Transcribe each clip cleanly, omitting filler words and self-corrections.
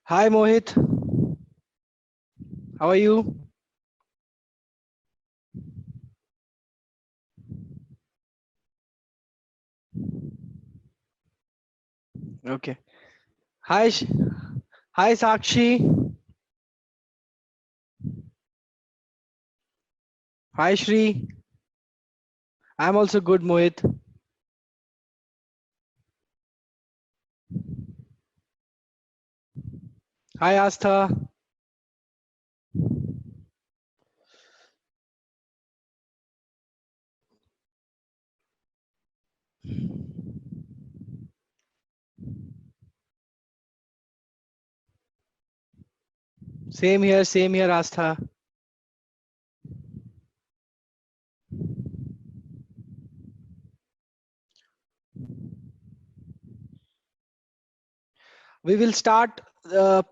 Hi Mohit, how are you? Okay. Hi, hi Sakshi. Hi Shri. I'm also good, Mohit. Hi Astha. Same here, Astha. We will start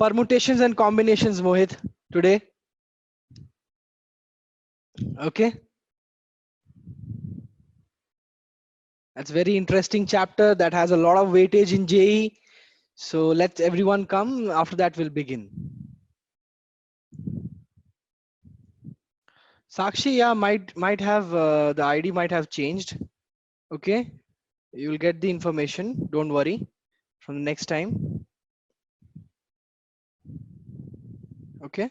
permutations and combinations, Mohit, today. Okay. That's very interesting chapter that has a lot of weightage in JE. So let everyone come. After that, we'll begin. Sakshi, yeah, might have the ID might have changed. Okay, you will get the information. Don't worry. From the next time. Okay.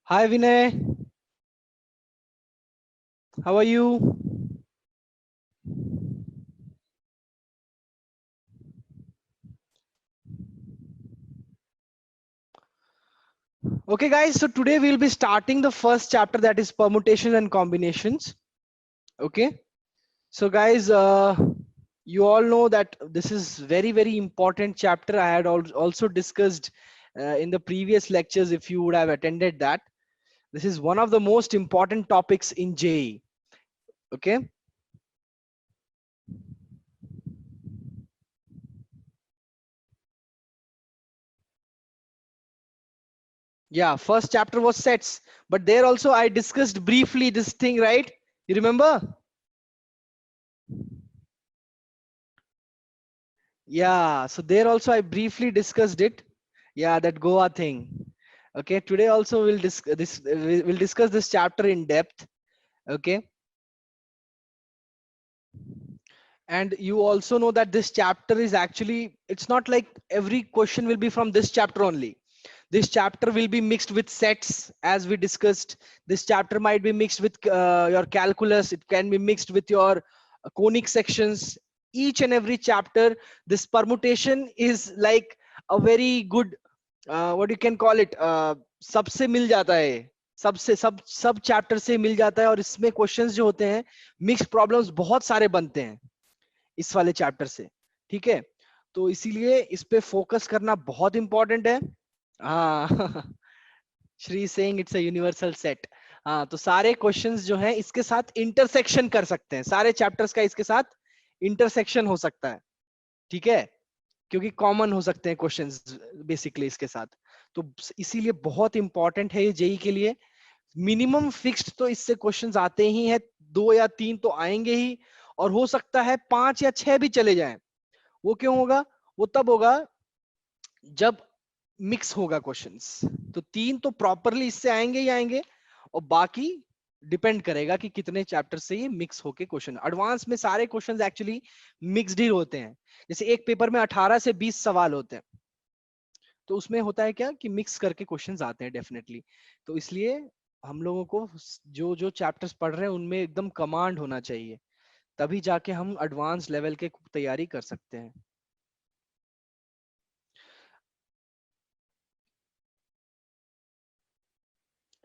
Hi Vinay, how are you? Okay guys, so today we'll be starting the first chapter, that is permutations and combinations. Okay, so guys, you all know that this is very important chapter. I had also discussed in the previous lectures, if you would have attended that. This is one of the most important topics in JE. Okay. Yeah, first chapter was sets, but there also I discussed briefly this thing, right? You remember? Yeah, so there also I briefly discussed it. Yeah, that Goa thing. Okay, today also we'll discuss this chapter in depth. Okay, and you also know that this chapter is actually, it's not like every question will be from this chapter only. This chapter will be mixed with sets, as we discussed. This chapter might be mixed with your calculus. It can be mixed with your conic sections. Each and every chapter, this permutation is like a very good, what you can call it, सबसे मिल जाता है, सबसे सब chapter से मिल जाता है, और इसमें क्वेश्चंस जो होते हैं, मिक्स प्रॉब्लम्स बहुत सारे बनते हैं इस वाले चैप्टर से. ठीक है, तो इसीलिए इस पे फोकस करना बहुत इंपॉर्टेंट है. हाँ. Shri saying it's a universal set. हाँ, तो सारे क्वेश्चंस जो हैं इसके साथ इंटरसेक्शन कर सकते हैं, सारे चैप्टर्स का इसके साथ इंटरसेक्शन हो सकता है. ठीक है, क्योंकि कॉमन हो सकते हैं क्वेश्चंस बेसिकली इसके साथ. तो इसीलिए बहुत इंपॉर्टेंट है ये जेई के लिए. मिनिमम फिक्स्ड तो इससे क्वेश्चंस आते ही हैं, 2 या 3 तो आएंगे ही, और हो सकता है 5 या 6 भी चले जाएं. वो क्यों होगा? वो तब होगा जब मिक्स होगा क्वेश्चंस. तो 3 तो प्रॉपरली इससे आएंगे ही आएंगे, और बाकी डिपेंड करेगा कि कितने चैप्टर से ये मिक्स होके क्वेश्चन. एडवांस में सारे क्वेश्चंस एक्चुअली मिक्स्ड ही होते हैं. जैसे एक पेपर में 18 से 20 सवाल होते हैं, तो उसमें होता है क्या कि मिक्स करके क्वेश्चंस आते हैं डेफिनेटली. तो इसलिए हम लोगों को जो जो चैप्टर्स पढ़ रहे हैं उनमें एकदम कमांड होना चाहिए, तभी जाके हम एडवांस लेवल के तैयारी कर सकते हैं.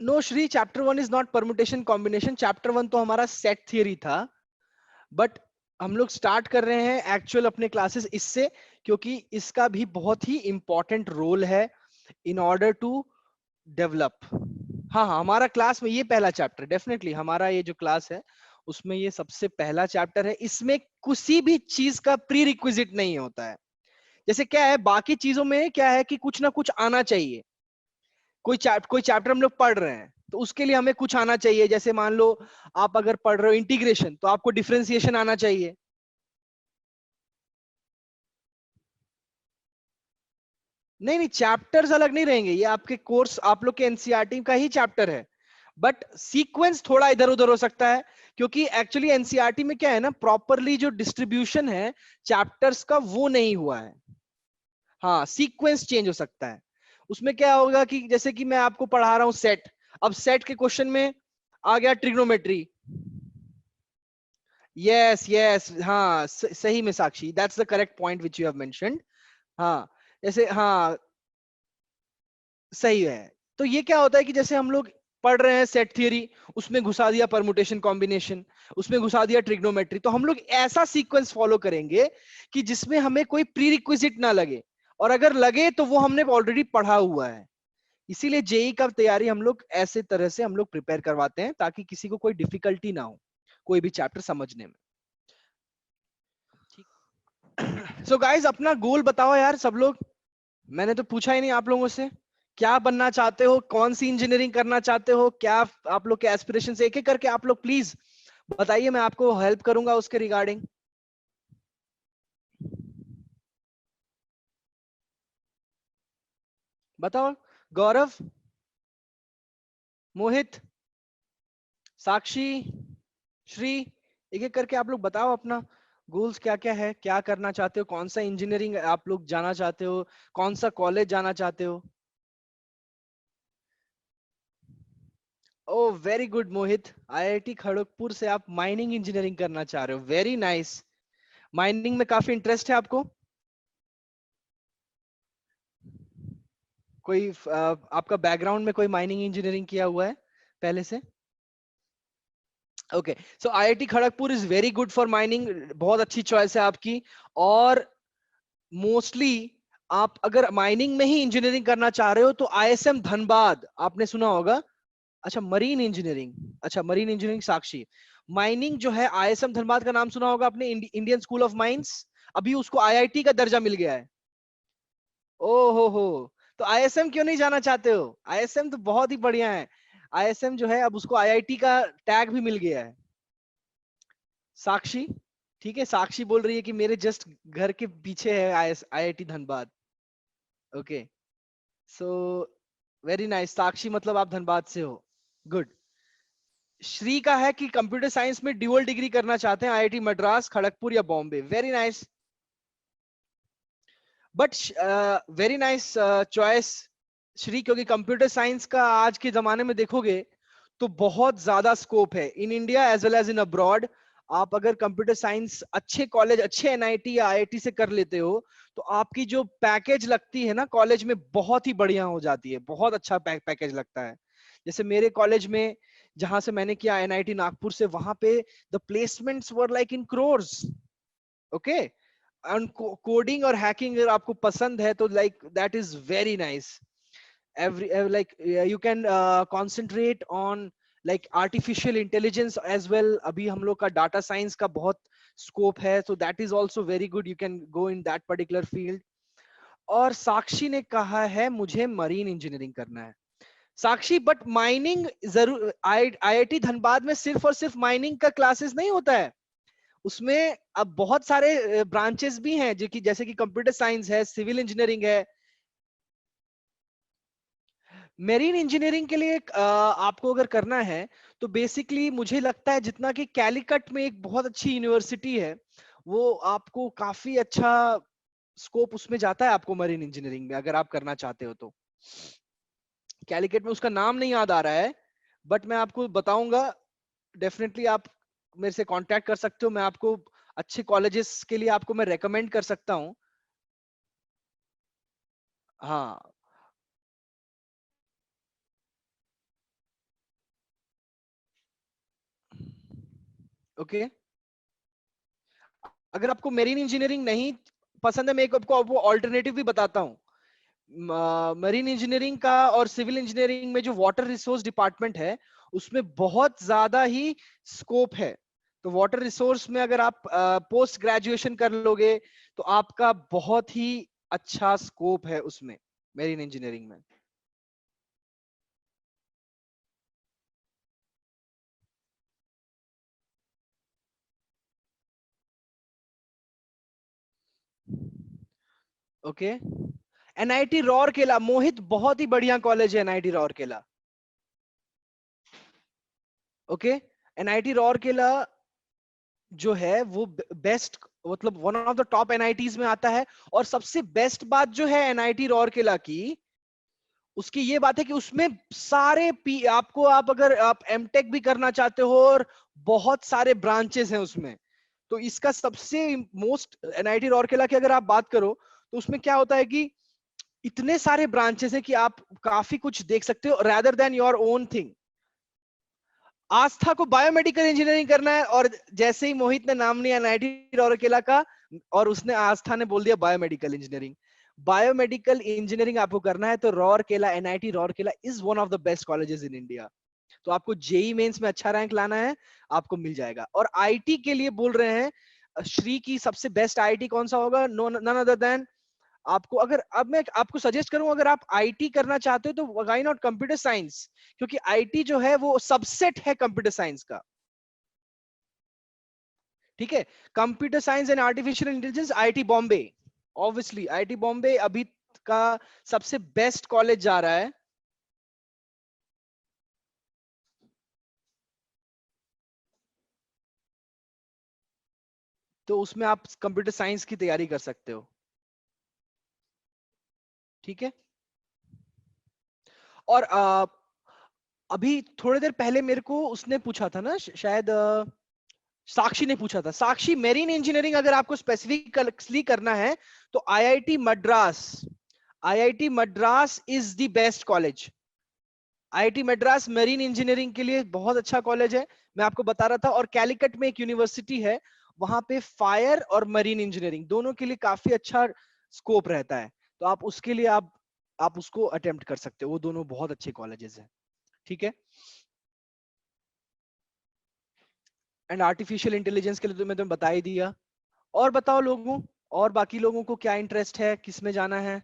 No Shri, chapter 1 is not permutation combination. Chapter 1 तो हमारा सेट थियरी था, बट हम लोग स्टार्ट कर रहे हैं एक्चुअल अपने क्लासेस इससे, क्योंकि इसका भी बहुत ही इंपॉर्टेंट रोल है इन ऑर्डर टू डेवलप. हाँ हाँ, हमारा क्लास में ये पहला चैप्टर, डेफिनेटली हमारा ये जो क्लास है उसमें ये सबसे पहला चैप्टर है. इसमें किसी भी चीज का प्री रिक्विजिट नहीं होता है. जैसे क्या है, बाकी चीजों में क्या है कि कुछ ना कुछ आना चाहिए. कोई चैप्टर हम लोग पढ़ रहे हैं तो उसके लिए हमें कुछ आना चाहिए. जैसे मान लो आप अगर पढ़ रहे हो इंटीग्रेशन, तो आपको डिफरेंशिएशन आना चाहिए. नहीं नहीं, चैप्टर्स अलग नहीं रहेंगे, ये आपके कोर्स, आप लोग के एनसीईआरटी का ही चैप्टर है, बट सीक्वेंस थोड़ा इधर उधर हो सकता है, क्योंकि एक्चुअली एनसीईआरटी में क्या है ना, प्रॉपरली जो डिस्ट्रीब्यूशन है चैप्टर्स का वो नहीं हुआ है। हाँ, सीक्वेंस चेंज हो सकता है। उसमें क्या होगा कि जैसे कि मैं आपको पढ़ा रहा हूं सेट, अब सेट के क्वेश्चन में आ गया ट्रिग्नोमेट्री। यस यस, हाँ सही में Sakshi, that's the correct point which you have mentioned. हाँ, जैसे हाँ सही है। तो ये क्या होता है कि जैसे हम लोग पढ़ रहे हैं सेट थियरी, उसमें घुसा दिया परमुटेशन कॉम्बिनेशन, उसमें घुसा दिया ट्रिग्नोमेट्री, तो हम लोग ऐसा सीक्वेंस फॉलो करेंगे कि जिसमें हमें कोई प्री रिक्विजिट ना लगे, और अगर लगे तो वो हमने ऑलरेडी पढ़ा हुआ है। इसीलिए जेई का तैयारी हम लोग ऐसे तरह से हम लोग प्रिपेयर करवाते हैं, ताकि किसी को कोई डिफिकल्टी ना हो कोई भी चैप्टर समझने में। सो गाइस, अपना गोल बताओ यार सब लोग, मैंने तो पूछा ही नहीं आप लोगों से, क्या बनना चाहते हो, कौन सी इंजीनियरिंग करना चाहते हो, क्या आप लोग के एस्पिरेशन, एक एक करके आप लोग प्लीज बताइए, मैं आपको हेल्प करूंगा उसके रिगार्डिंग। बताओ, गौरव, मोहित, साक्षी, श्री, एक एक करके आप लोग बताओ अपना गोल्स क्या क्या है, क्या करना चाहते हो, कौन सा इंजीनियरिंग आप लोग जाना चाहते हो, कौन सा कॉलेज जाना चाहते हो। ओ वेरी गुड मोहित, आईआईटी खड़गपुर से आप माइनिंग इंजीनियरिंग करना चाह रहे हो, वेरी नाइस। माइनिंग में काफी इंटरेस्ट है आपको, कोई आपका बैकग्राउंड में कोई माइनिंग इंजीनियरिंग किया हुआ है पहले से। Okay, so IIT Kharagpur is very good for mining, बहुत अच्छी चॉइस है आपकी। और मोस्टली आप अगर माइनिंग में ही इंजीनियरिंग करना चाह रहे हो तो आईएसएम धनबाद आपने सुना होगा। अच्छा, मरीन इंजीनियरिंग, अच्छा मरीन इंजीनियरिंग साक्षी, माइनिंग जो है आईएसएम धनबाद का नाम सुना होगा आपने, इंडियन स्कूल ऑफ माइंस, अभी उसको आईआईटी का दर्जा मिल गया है। ओ हो, तो आईएसएम क्यों नहीं जाना चाहते हो, आईएसएम तो बहुत ही बढ़िया है। आईएसएम जो है अब उसको आईआईटी का टैग भी मिल गया है। साक्षी, ठीक है, साक्षी बोल रही है कि मेरे जस्ट घर के पीछे है IIT Dhanbad. Okay, so very nice Sakshi, मतलब आप धनबाद से हो, गुड। श्री का है कि कंप्यूटर साइंस में ड्यूअल डिग्री करना चाहते हैं, आईआईटी मद्रास, खड़गपुर या Bombay, very nice, but very nice choice Shri, क्योंकि कंप्यूटर साइंस का आज के जमाने में देखोगे तो बहुत ज्यादा स्कोप है in India as well as in abroad. आप अगर कंप्यूटर साइंस अच्छे कॉलेज, अच्छे एनआईटी या आईआईटी से कर लेते हो, तो आपकी जो पैकेज लगती है ना कॉलेज में बहुत ही बढ़िया हो जाती है, बहुत अच्छा पैकेज लगता है। जैसे मेरे कॉलेज में जहां से मैंने किया एनआईटी नागपुर से, वहां पे the placements were like in crores. Okay, coding और हैकिंग अगर आपको पसंद है तो like that is very nice. every like you can concentrate on like artificial intelligence as well, अभी हम लोग का डाटा साइंस का बहुत स्कोप है, so that is also very good, you can go in that particular field। और साक्षी ने कहा है मुझे मरीन इंजीनियरिंग करना है। साक्षी, बट माइनिंग जरूर, आईआईटी धनबाद में सिर्फ और सिर्फ माइनिंग का क्लासेस नहीं होता है, उसमें अब बहुत सारे ब्रांचेस भी हैं, जो कि जैसे कि कंप्यूटर साइंस है, सिविल इंजीनियरिंग है। मेरीन इंजीनियरिंग के लिए आपको अगर करना है तो बेसिकली मुझे लगता है जितना कि कैलिकट में एक बहुत अच्छी यूनिवर्सिटी है, वो आपको काफी अच्छा स्कोप उसमें जाता है आपको मरीन इंजीनियरिंग में अगर आप करना चाहते हो तो। कैलिकट में उसका नाम नहीं याद आ रहा है, बट मैं आपको बताऊंगा, डेफिनेटली आप मेरे से कांटेक्ट कर सकते हो, मैं आपको अच्छे कॉलेजेस के लिए आपको मैं रेकमेंड कर सकता हूँ। हाँ, ओके, अगर आपको मेरीन इंजीनियरिंग नहीं पसंद है, मैं आपको ऑल्टरनेटिव भी बताता हूँ। मरीन इंजीनियरिंग का और सिविल इंजीनियरिंग में जो वाटर रिसोर्स डिपार्टमेंट है, उसमें बहुत ज्यादा ही स्कोप है। तो वाटर रिसोर्स में अगर आप पोस्ट ग्रेजुएशन कर लोगे तो आपका बहुत ही अच्छा स्कोप है उसमें, मेरीन इंजीनियरिंग में। ओके, एनआईटी रौरकेला, मोहित बहुत ही बढ़िया कॉलेज है NIT Rourkela. Okay, NIT Rourkela जो है वो बेस्ट, मतलब one of the top NITs में आता है। और सबसे बेस्ट बात जो है एनआईटी रौरकेला की, उसकी ये बात है कि उसमें सारे आपको, आप अगर आप एमटेक भी करना चाहते हो और बहुत सारे ब्रांचेस हैं उसमें, तो इसका सबसे मोस्ट, एनआईटी रौरकेला की अगर आप बात करो तो उसमें क्या होता है कि इतने सारे ब्रांचेस हैं कि आप काफी कुछ देख सकते हो rather than your own thing. Aastha को बायोमेडिकल इंजीनियरिंग करना है, और जैसे ही मोहित ने नाम लिया एनआईटी रौरकेला का, और उसने, आस्था ने बोल दिया बायोमेडिकल इंजीनियरिंग। बायोमेडिकल इंजीनियरिंग आपको करना है तो Rourkela, NIT Rourkela is one of the best colleges in India. तो आपको जेई मेंस में अच्छा रैंक लाना है, आपको मिल जाएगा। और आईटी के लिए बोल रहे हैं, श्री की सबसे बेस्ट आईटी कौन सा होगा? नो, नन अदर देन, आपको अगर, अब मैं आपको सजेस्ट करूं, अगर आप आईटी करना चाहते हो तो व्हाई नॉट कंप्यूटर साइंस, क्योंकि आईटी जो है वो सबसेट है कंप्यूटर साइंस का। ठीक है, computer science and artificial intelligence, IT Bombay, obviously IT Bombay अभी का सबसे बेस्ट कॉलेज जा रहा है। तो उसमें आप कंप्यूटर साइंस की तैयारी कर सकते हो। ठीक है, और अभी थोड़ी देर पहले मेरे को उसने पूछा था ना, शायद साक्षी ने पूछा था, साक्षी, मेरीन इंजीनियरिंग अगर आपको स्पेसिफिकली करना है तो IIT Madras, IIT Madras is the best college. IIT Madras marine engineering के लिए बहुत अच्छा कॉलेज है, मैं आपको बता रहा था। और कैलिकट में एक यूनिवर्सिटी है, वहां पे फायर और मरीन इंजीनियरिंग दोनों के लिए काफी अच्छा स्कोप रहता है। तो आप उसके लिए आप उसको अटेम्प्ट कर सकते हो, वो दोनों बहुत अच्छे कॉलेजेस हैं। ठीक है, एंड आर्टिफिशियल इंटेलिजेंस के लिए तो मैं तुम्हें बता ही दिया। और बताओ लोगों, और बाकी लोगों को क्या इंटरेस्ट है, किस में जाना है,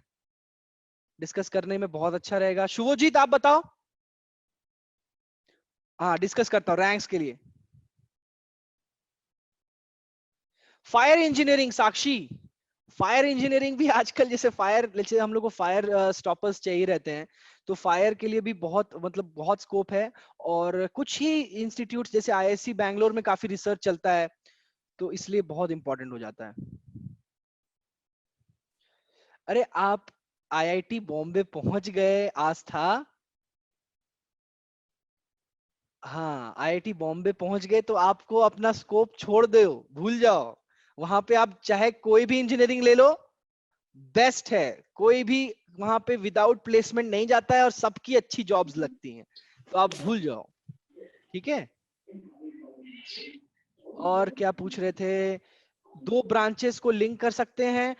डिस्कस करने में बहुत अच्छा रहेगा। शुभजीत आप बताओ। हाँ, डिस्कस करता हूँ रैंक्स के लिए। फायर इंजीनियरिंग, साक्षी, फायर इंजीनियरिंग भी आजकल, जैसे फायर, जैसे हम लोग को फायर स्टॉपर्स चाहिए रहते हैं, तो फायर के लिए भी बहुत, मतलब बहुत स्कोप है। और कुछ ही इंस्टीट्यूट्स जैसे आईआईसी बैंगलोर में काफी रिसर्च चलता है, तो इसलिए बहुत इंपॉर्टेंट हो जाता है। अरे आप आईआईटी बॉम्बे पहुंच गए आस्था, हाँ आईआईटी बॉम्बे पहुंच गए तो आपको अपना स्कोप छोड़ दो, भूल जाओ। वहां पे आप चाहे कोई भी इंजीनियरिंग ले लो, बेस्ट है। कोई भी वहां पे विदाउट प्लेसमेंट नहीं जाता है, और सबकी अच्छी जॉब्स लगती हैं, तो आप भूल जाओ। ठीक है, और क्या पूछ रहे थे? दो ब्रांचेस को लिंक कर सकते हैं।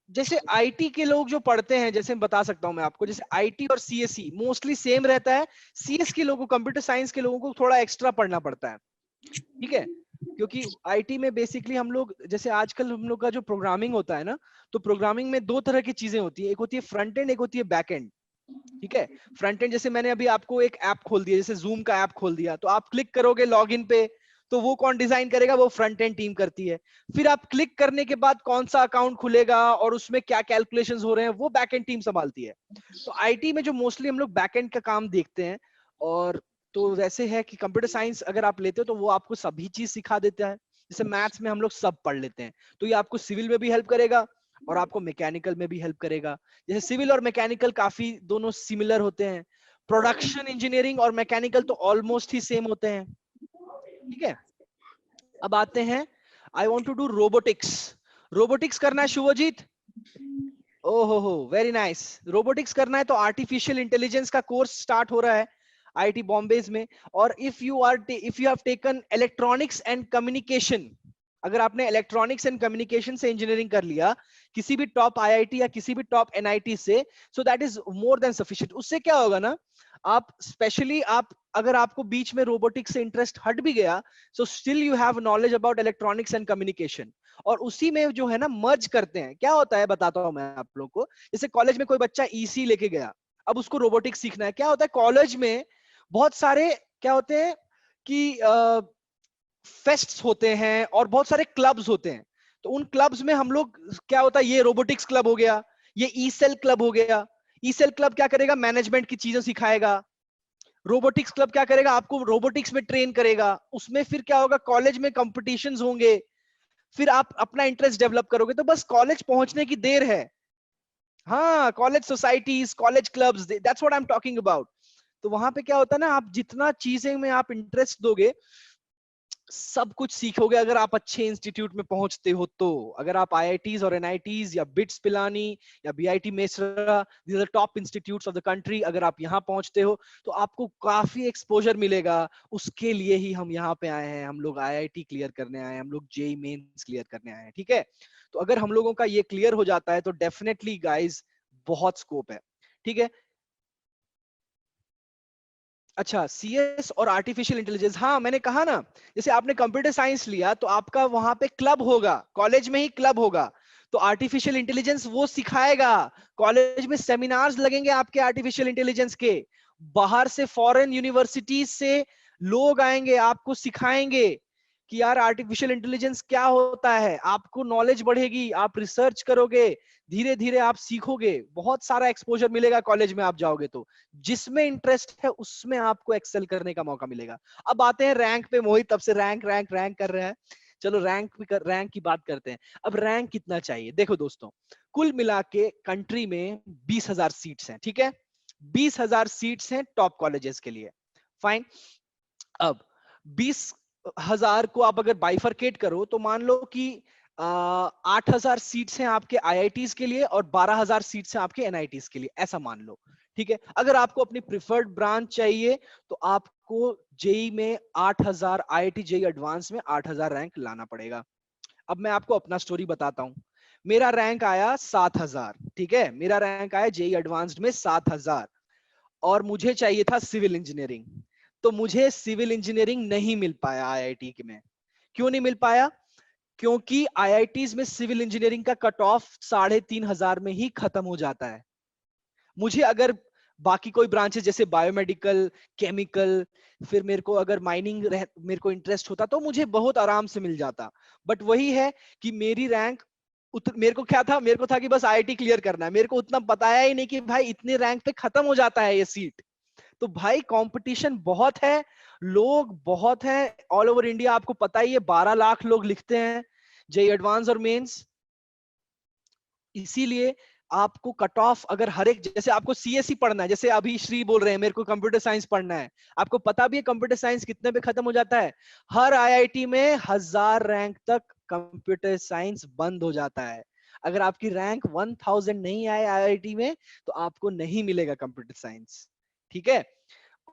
जैसे आईटी के लोग जो पढ़ते हैं, जैसे बता सकता हूं मैं आपको, जैसे आईटी और सीएससी मोस्टली सेम रहता है। सीएस के लोगों को, कंप्यूटर साइंस के लोगों को थोड़ा एक्स्ट्रा पढ़ना पड़ता है। ठीक है, क्योंकि आईटी में बेसिकली हम लोग, जैसे आजकल हम लोग का जो प्रोग्रामिंग होता है ना, तो प्रोग्रामिंग में दो तरह की चीजें होती है, एक होती है फ्रंट एंड, एक होती है बैक एंड। ठीक है, फ्रंट एंड जैसे मैंने अभी आपको एक ऐप खोल दिया, जैसे जूम का ऐप खोल दिया, तो आप क्लिक करोगे लॉग इन पे, तो वो कौन डिजाइन करेगा? वो फ्रंट एंड टीम करती है। फिर आप क्लिक करने के बाद कौन सा अकाउंट खुलेगा और उसमें क्या कैलकुलेशंस हो रहे हैं, वो बैक एंड टीम संभालती है। तो आईटी में जो मोस्टली हम लोग बैक एंड का काम देखते हैं। और तो वैसे है कि कंप्यूटर साइंस अगर आप लेते हो तो वो आपको सभी चीज सिखा देता है। जैसे मैथ्स में हम लोग सब पढ़ लेते हैं, तो ये आपको सिविल में भी हेल्प करेगा और आपको मैकेनिकल में भी हेल्प करेगा। जैसे सिविल और मैकेनिकल काफी दोनों सिमिलर होते हैं। प्रोडक्शन इंजीनियरिंग और मैकेनिकल तो ऑलमोस्ट ही सेम होते हैं। ठीक है, अब आते हैं, I want to do robotics. Robotics करना है शुभजीत? ओहो, वेरी नाइस। रोबोटिक्स करना है तो आर्टिफिशियल इंटेलिजेंस का कोर्स स्टार्ट हो रहा है आईटी बॉम्बे में। और if you have taken electronics and communication, अगर आपने इलेक्ट्रॉनिक्स एंड कम्युनिकेशन से इंजीनियरिंग कर लिया किसी भी टॉप आईआईटी या किसी भी टॉप एनआईटी से, so that is more than sufficient. उससे क्या होगा ना, आप स्पेशली, आप अगर आपको बीच में रोबोटिक्स से इंटरेस्ट हट भी गया, so still you have knowledge about electronics and communication. और उसी में जो है ना मर्ज करते हैं। क्या होता है बताता हूं मैं आप लोग को। जैसे कॉलेज में कोई बच्चा ईसी लेके गया, अब उसको रोबोटिक्स सीखना है। क्या होता है कॉलेज में, बहुत सारे क्या होते हैं कि फेस्ट्स होते हैं और बहुत सारे क्लब्स होते हैं। तो उन क्लब्स में हम लोग क्या होता है, ये रोबोटिक्स क्लब हो गया, ये ई सेल क्लब हो गया। ई सेल क्लब क्या करेगा, मैनेजमेंट की चीजें सिखाएगा। रोबोटिक्स क्लब क्या करेगा, आपको रोबोटिक्स में ट्रेन करेगा। उसमें फिर क्या होगा, कॉलेज में कंपटीशंस होंगे, फिर आप अपना इंटरेस्ट डेवलप करोगे। तो बस कॉलेज पहुंचने की देर है। हाँ, college societies, college clubs, that's what I am talking about. तो वहां पे क्या होता है ना, आप जितना चीजें में आप इंटरेस्ट दोगे, सब कुछ सीखोगे अगर आप अच्छे इंस्टीट्यूट में पहुंचते हो। तो अगर आप आईआईटीज और एनआईटीज या बिट्स पिलानी या BIT Mesra, these are top institutes of the country, अगर आप यहाँ पहुंचते हो तो आपको काफी एक्सपोजर मिलेगा। उसके लिए ही हम यहाँ पे आए हैं, हम लोग आईआईटी क्लियर करने आए हैं, हम लोग जेई मेंस क्लियर करने आए हैं, ठीक है। तो अगर हम लोगों का ये क्लियर हो जाता है तो डेफिनेटली गाइज बहुत स्कोप है, ठीक है। अच्छा, सीएस और आर्टिफिशियल इंटेलिजेंस, हाँ मैंने कहा ना, जैसे आपने कंप्यूटर साइंस लिया तो आपका वहां पे क्लब होगा, कॉलेज में ही क्लब होगा। तो आर्टिफिशियल इंटेलिजेंस वो सिखाएगा, कॉलेज में सेमिनार्स लगेंगे आपके आर्टिफिशियल इंटेलिजेंस के। बाहर से फॉरेन यूनिवर्सिटीज से लोग आएंगे, आपको सिखाएंगे कि यार आर्टिफिशियल इंटेलिजेंस क्या होता है। आपको नॉलेज बढ़ेगी, आप रिसर्च करोगे, धीरे धीरे आप सीखोगे, बहुत सारा एक्सपोजर मिलेगा कॉलेज में आप जाओगे तो। जिसमें इंटरेस्ट है उसमें आपको एक्सेल करने का मौका मिलेगा। अब आते हैं रैंक पे। मोहित तब से रैंक रैंक रैंक कर रहा है, चलो रैंक की बात करते हैं। अब रैंक कितना चाहिए, देखो दोस्तों, कुल मिला के कंट्री में 20,000 सीट्स हैं, ठीक है। 20,000 सीट्स हैं टॉप कॉलेजेस के लिए, फाइन। अब 20,000 को आप अगर बाइफरकेट करो तो मान लो कि 8,000 सीट्स हैं आपके आईआईटीज के लिए और 12,000 सीट्स हैं आपके एनआईटीज के लिए, ऐसा मान लो, ठीक है। अगर आपको अपनी प्रिफर्ड ब्रांच चाहिए तो आपको जेई में 8,000, आईआईटी जेई एडवांस में 8,000 रैंक लाना पड़ेगा। अब मैं आपको अपना स्टोरी बताता हूं। मेरा रैंक आया 7,000, ठीक है, मेरा रैंक आया जेई एडवांस्ड में 7,000, और मुझे चाहिए था सिविल इंजीनियरिंग। तो मुझे सिविल इंजीनियरिंग नहीं मिल पाया आईआईटी में। क्यों नहीं मिल पाया, क्योंकि आईआईटीज में सिविल इंजीनियरिंग का कट ऑफ 3,500 में ही खत्म हो जाता है। मुझे अगर बाकी कोई ब्रांचेस जैसे बायोमेडिकल, केमिकल, फिर मेरे को अगर माइनिंग मेरे को इंटरेस्ट होता तो मुझे बहुत आराम से मिल जाता। बट वही है कि मेरी रैंक मेरे को क्या था, मेरे को था कि बस आईआईटी क्लियर करना है। मेरे को उतना बताया ही नहीं कि भाई इतने रैंक पे खत्म हो जाता है ये सीट। तो भाई कंपटीशन बहुत है, लोग बहुत हैं ऑल ओवर इंडिया। आपको पता ही है 12 लाख लोग लिखते हैं जेई एडवांस और मेंस। इसीलिए आपको कट ऑफ अगर हर एक, जैसे आपको सीएसई पढ़ना है, जैसे अभी श्री बोल रहे हैं मेरे को कंप्यूटर साइंस पढ़ना है, आपको पता भी है कंप्यूटर साइंस कितने पे खत्म हो जाता है। हर आईआईटी में 1,000 रैंक तक कंप्यूटर साइंस बंद हो जाता है। अगर आपकी रैंक 1000 नहीं आए आईआईटी में तो आपको नहीं मिलेगा कंप्यूटर साइंस, ठीक है।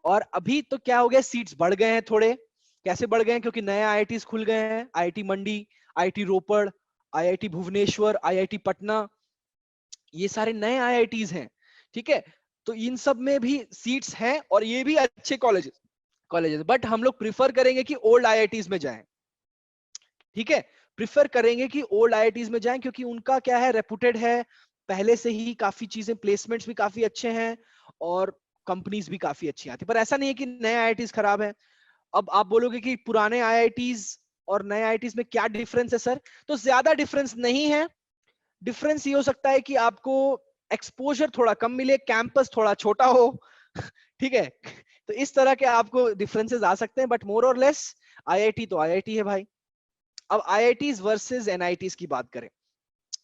और अभी तो क्या हो गया, सीट्स बढ़ गए हैं थोड़े। कैसे बढ़ गए हैं, क्योंकि नए आईआईटीज खुल गए हैं, आईआईटी मंडी, आईआईटी रोपड़, आईआईटी भुवनेश्वर, आईआईटी पटना, ये सारे नए आईआईटीज हैं, ठीक है। तो इन सब में भी सीट्स हैं और ये भी अच्छे कॉलेजेस कॉलेजेस बट हम लोग प्रिफर करेंगे कि ओल्ड आईआईटीज में जाएं, ठीक है। प्रिफर करेंगे कि ओल्ड आईआईटीज में जाएं, क्योंकि उनका क्या है, रेपुटेड है, पहले से ही काफी चीजें, प्लेसमेंट्स भी काफी अच्छे हैं और कंपनीज भी काफी अच्छी आती है। पर ऐसा नहीं है कि नए आईआईटीज खराब है। अब आप बोलोगे कि पुराने आईआईटीज और नए आईआईटीज में क्या डिफरेंस है सर, तो ज्यादा डिफरेंस नहीं है। डिफरेंस ये हो सकता है कि आपको एक्सपोजर थोड़ा कम मिले, कैंपस थोड़ा छोटा हो ठीक है। तो इस तरह के आपको डिफरेंसेस आ सकते हैं, बट मोर और लेस आईआईटी तो आईआईटी है भाई। अब आईआईटीज वर्सेस एनआईटीज की बात करें,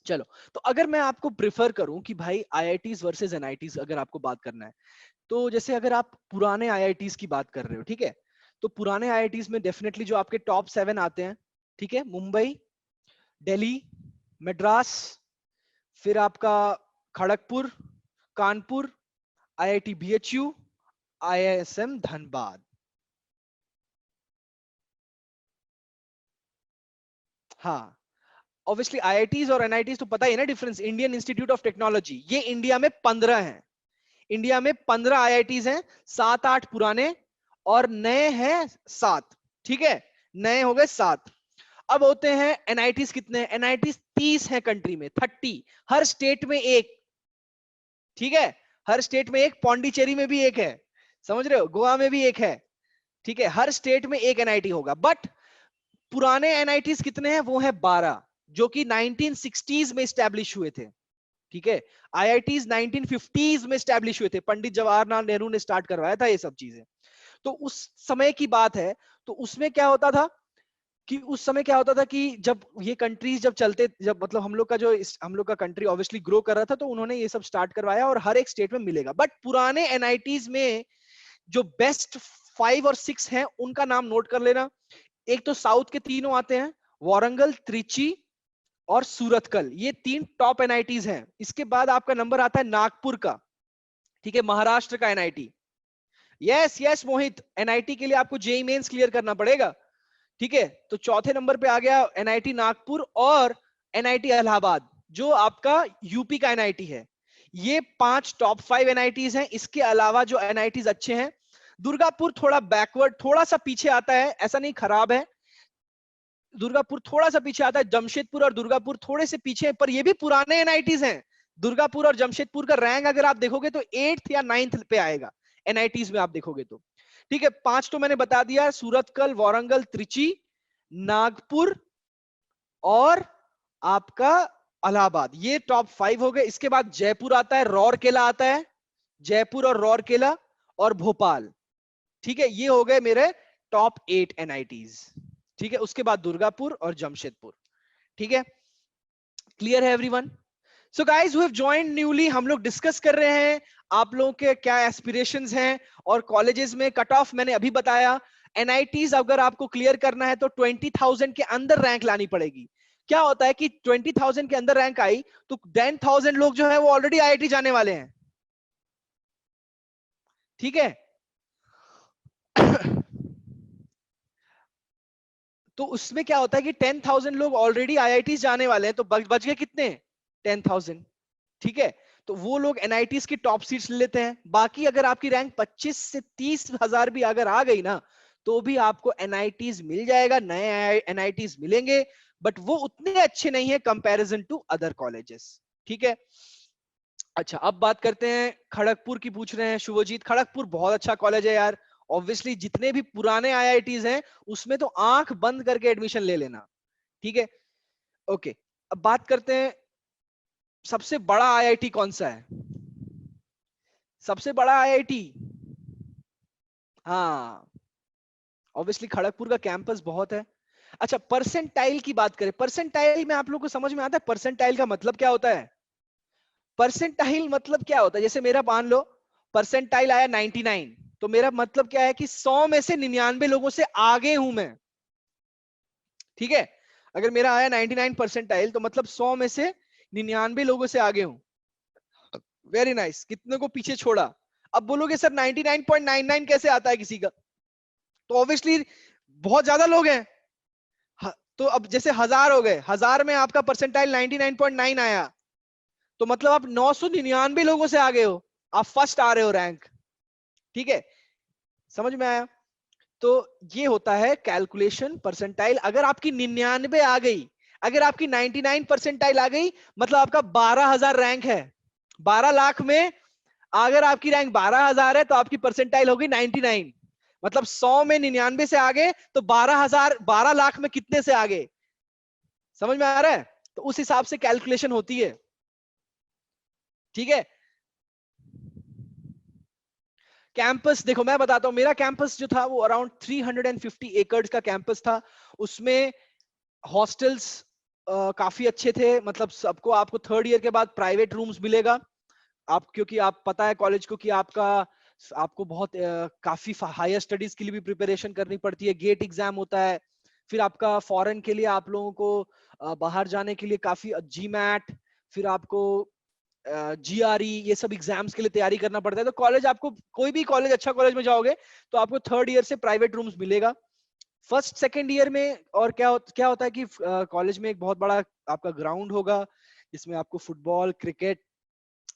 चलो। तो अगर मैं आपको प्रिफर करूं कि भाई आईआईटीज वर्सेस एनआईटीज अगर आपको बात करना है, तो जैसे अगर आप पुराने आईआईटीज की बात कर रहे हो, ठीक है, तो पुराने आईआईटीज में डेफिनेटली जो आपके टॉप 7 आते हैं, ठीक है, मुंबई, दिल्ली, मद्रास, फिर आपका खड़गपुर, कानपुर, आईआईटी बीएचयू, आईआईएसएम धनबाद। हाँ, ऑब्वियसली आईआईटीज और एनआईटीज तो पता ही है ना difference. Indian institute of technology, ये इंडिया में 15 है। इंडिया में 15 आईआईटीज हैं, 7-8 पुराने और नए हैं 7, ठीक है, नए हो गए 7। अब होते हैं एनआईटीज, कितने हैं एनआईटीज, 30 है कंट्री में, 30, हर स्टेट में एक, ठीक है, हर स्टेट में एक, पौंडीचेरी में भी एक है, समझ रहे हो, गोवा में भी एक है, ठीक है, हर स्टेट में एक एनआईटी होगा। बट पुराने एनआईटीज कितने हैं, वो है 12, जो कि 1960s में स्टैब्लिश हुए थे। ठीक है, आईआईटीज 1950s में स्टैब्लिश हुए थे, पंडित जवाहरलाल नेहरू ने स्टार्ट करवाया था ये सब चीजें। तो उस समय की बात है। तो उसमें क्या होता था कि उस समय क्या होता था कि जब ये कंट्रीज जब चलते, जब मतलब हम लोग का जो हम लोग का कंट्री ऑब्वियसली ग्रो कर रहा था, तो उन्होंने ये सब स्टार्ट करवाया और हर एक स्टेट में मिलेगा। बट पुराने एनआईटीज में जो बेस्ट 5 और 6 हैं उनका नाम नोट कर लेना। एक तो साउथ के तीनों आते हैं, वारंगल, त्रिची और सूरतकल, ये 3 टॉप एनआईटीज हैं। इसके बाद आपका नंबर आता है नागपुर का। ठीक है, महाराष्ट्र का एनआईटी। यस यस मोहित, एनआईटी के लिए आपको जेई मेंस क्लियर करना पड़ेगा। ठीक है, तो चौथे नंबर पे आ गया एनआईटी नागपुर और एनआईटी इलाहाबाद, जो आपका यूपी का एनआईटी है। ये 5 टॉप 5 एनआईटीज हैं। इसके अलावा जो एनआईटीज अच्छे हैं, दुर्गापुर थोड़ा बैकवर्ड, थोड़ा सा पीछे आता है, ऐसा नहीं खराब है, दुर्गापुर थोड़ा सा पीछे आता है। जमशेदपुर और दुर्गापुर थोड़े से पीछे, पर ये भी पुराने एनआईटीज हैं। दुर्गापुर और जमशेदपुर का रैंक अगर आप देखोगे तो 8th या 9th पे आएगा एनआईटीज में आप देखोगे तो। ठीक है, 5 तो मैंने बता दिया, सूरतकल, वारंगल, त्रिची, नागपुर और आपका इलाहाबाद, ये टॉप 5 हो गए। इसके बाद जयपुर आता है, रौरकेला आता है, जयपुर और रौरकेला और भोपाल। ठीक है, ये हो गए मेरे टॉप 8 एनआईटीज। ठीक है, उसके बाद दुर्गापुर और जमशेदपुर। ठीक है, क्लियर है everyone? So guys who have joined newly, हम लोग डिस्कस कर रहे हैं आप लोगों के क्या एस्पिरेशंस हैं और कॉलेजेस में कट ऑफ मैंने अभी बताया। एनआईटीज अगर आपको क्लियर करना है तो 20,000 के अंदर रैंक लानी पड़ेगी। क्या होता है कि 20,000 के अंदर रैंक आई तो 10,000 लोग जो है वो ऑलरेडी आईआईटी जाने वाले हैं। ठीक है तो उसमें क्या होता है कि 10,000 लोग ऑलरेडी आईआईटी जाने वाले हैं, तो बच गए कितने? 10,000। ठीक है, तो वो लोग एनआईटीज की टॉप सीट्स ले लेते हैं। बाकी अगर आपकी रैंक 25 से 30 हजार भी अगर आ गई ना, तो भी आपको एनआईटीज मिल जाएगा, नए एनआईटीज मिलेंगे, बट वो उतने अच्छे नहीं है कंपैरिजन टू अदर कॉलेजेस। ठीक है, अच्छा अब बात करते हैं खड़गपुर की। पूछ रहे हैं शुभजीत, खड़गपुर बहुत अच्छा कॉलेज है यार। ऑब्वियसली जितने भी पुराने आईआईटीज हैं उसमें तो आंख बंद करके एडमिशन ले लेना। ठीक है, ओके। अब बात करते हैं सबसे बड़ा आईआईटी कौन सा है। सबसे बड़ा आईआईटी, हाँ ऑब्वियसली खड़गपुर का कैंपस बहुत है। अच्छा परसेंटाइल की बात करें, परसेंटाइल में आप लोग को समझ में आता है परसेंटाइल का मतलब क्या होता है? परसेंटाइल मतलब क्या होता है, जैसे मेरा मान लो परसेंटाइल आया 99, तो मेरा मतलब क्या है कि 100 में से 99 लोगों से आगे हूं मैं। ठीक है, अगर मेरा आया 99 परसेंटाइल तो मतलब 100 में से 99 लोगों से आगे हूं। वेरी नाइस, कितने को पीछे छोड़ा। अब बोलोगे सर 99.99 कैसे आता है किसी का, तो ऑब्वियसली बहुत ज्यादा लोग हैं। तो अब जैसे 1000 हो गए, 1000 में आपका परसेंटाइल 99.9 आया, तो मतलब आप 999 लोगों से आगे हो, आप फर्स्ट आ रहे हो रैंक। ठीक है, समझ में आया? तो ये होता है कैलकुलेशन परसेंटाइल। अगर आपकी 99 आ गई, अगर आपकी 99 परसेंटाइल आ गई, मतलब आपका 12,000 रैंक है। 12 लाख में अगर आपकी रैंक 12,000 है तो आपकी परसेंटाइल होगी 99। मतलब 100 में 99 से आगे, तो 12,000, 12 लाख में कितने से आगे? समझ में आ रहा है? तो उस हिसाब से कैलकुलेशन होती है। ठीक है, कैंपस देखो मैं बताता हूं, मेरा कैंपस जो था वो अराउंड 350 एकड़ का कैंपस था। उसमें हॉस्टल्स काफी अच्छे थे, मतलब सबको, आपको 3rd ईयर के बाद प्राइवेट रूम्स मिलेगा। आप क्योंकि आप पता है कॉलेज को कि आपको बहुत काफी हायर स्टडीज के लिए भी प्रिपरेशन करनी पड़ती है, गेट एग्जाम होता है। फिर आपका फॉरेन के लिए आप लोगों को बाहर जाने के लिए काफी जीमैट, फिर आपको जीआरई, ये सब एग्जाम्स के लिए तैयारी करना पड़ता है। तो कॉलेज आपको, कोई भी कॉलेज, अच्छा कॉलेज में जाओगे तो आपको 3rd ईयर से प्राइवेट रूम्स मिलेगा। 1st 2nd ईयर में और क्या होता है कि कॉलेज में एक बहुत बड़ा आपका ग्राउंड होगा, जिसमें आपको फुटबॉल, क्रिकेट,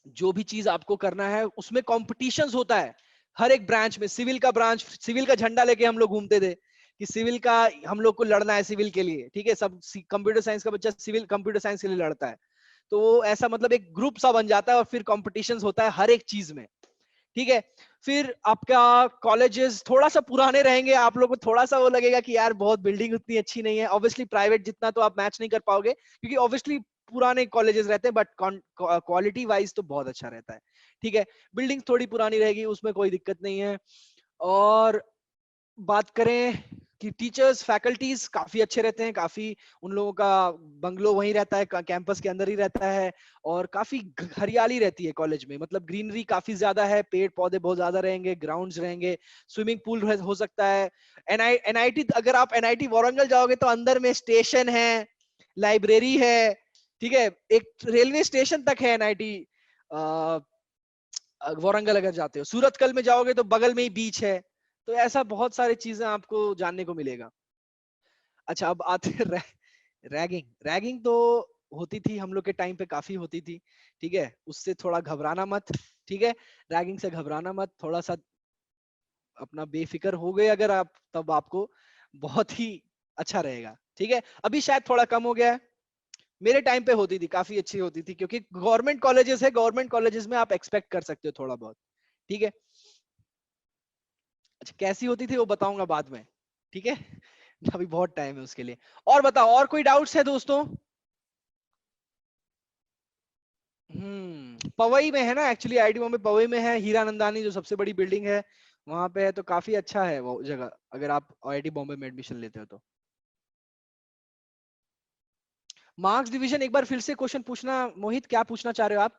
जो भी चीज आपको करना है उसमें कॉम्पिटिशन्स होता है। हर एक ब्रांच में, सिविल का ब्रांच, सिविल का झंडा लेके हम लोग घूमते थे कि सिविल का हम लोग को लड़ना है सिविल के लिए। ठीक है, सब कंप्यूटर साइंस का बच्चा सिविल, कंप्यूटर साइंस के लिए लड़ता है। तो वो ऐसा मतलब एक ग्रुप सा बन जाता है और फिर कॉम्पिटिशन्स होता है हर एक चीज में। ठीक है। फिर आपका कॉलेजेस थोड़ा सा पुराने रहेंगे, आप लोगों को थोड़ा सा वो लगेगा कि यार बहुत बिल्डिंग उतनी अच्छी नहीं है। ऑब्वियसली प्राइवेट जितना तो आप मैच नहीं कर पाओगे, क्योंकि ऑब्वियसली पुराने कॉलेजेस रहते हैं, बट क्वालिटी वाइज तो बहुत अच्छा रहता है। ठीक है, बिल्डिंग थोड़ी पुरानी रहेगी, उसमें कोई दिक्कत नहीं है। और बात करें कि टीचर्स फैकल्टीज काफी अच्छे रहते हैं, काफी उन लोगों का बंगलो वहीं रहता है, कैंपस के अंदर ही रहता है, और काफी हरियाली रहती है कॉलेज में, मतलब ग्रीनरी काफी ज्यादा है, पेड़ पौधे बहुत ज्यादा रहेंगे, ग्राउंड्स रहेंगे, स्विमिंग पूल हो सकता है। एनआईटी, अगर आप एनआईटी वारंगल जाओगे तो अंदर में स्टेशन है, लाइब्रेरी है, ठीक है, एक रेलवे स्टेशन तक है एनआईटी वारंगल। अगर जाते हो सूरतकल में जाओगे तो बगल में ही बीच है। तो ऐसा बहुत सारी चीजें आपको जानने को मिलेगा। अच्छा, अब आते हैं रैगिंग। रैगिंग तो होती थी हम लोग के टाइम पे, काफी होती थी। ठीक है, उससे थोड़ा घबराना मत। ठीक है, रैगिंग से घबराना मत, थोड़ा सा अपना बेफिक्र हो गए अगर आप, तब आपको बहुत ही अच्छा रहेगा। ठीक है, अभी शायद थोड़ा कम हो गया है, मेरे टाइम पे होती थी, काफी अच्छी होती थी, क्योंकि गवर्नमेंट कॉलेजेस है, गवर्नमेंट कॉलेजेस में आप एक्सपेक्ट कर सकते हो थोड़ा बहुत। ठीक है। अच्छा, कैसी होती थी वो बताऊंगा बाद में। ठीक है, अभी बहुत टाइम है उसके लिए। और बताओ, और कोई डाउट्स है दोस्तों? पवई में है ना, एक्चुअली आईआईटी बॉम्बे पवई में है, हीरा नंदानी जो सबसे बड़ी बिल्डिंग है वहां पे है, तो काफी अच्छा है वो जगह, अगर आप आईआईटी बॉम्बे में एडमिशन लेते हो तो। मार्क्स डिवीजन एक बार फिर से क्वेश्चन पूछना मोहित, क्या पूछना चाह रहे हो आप?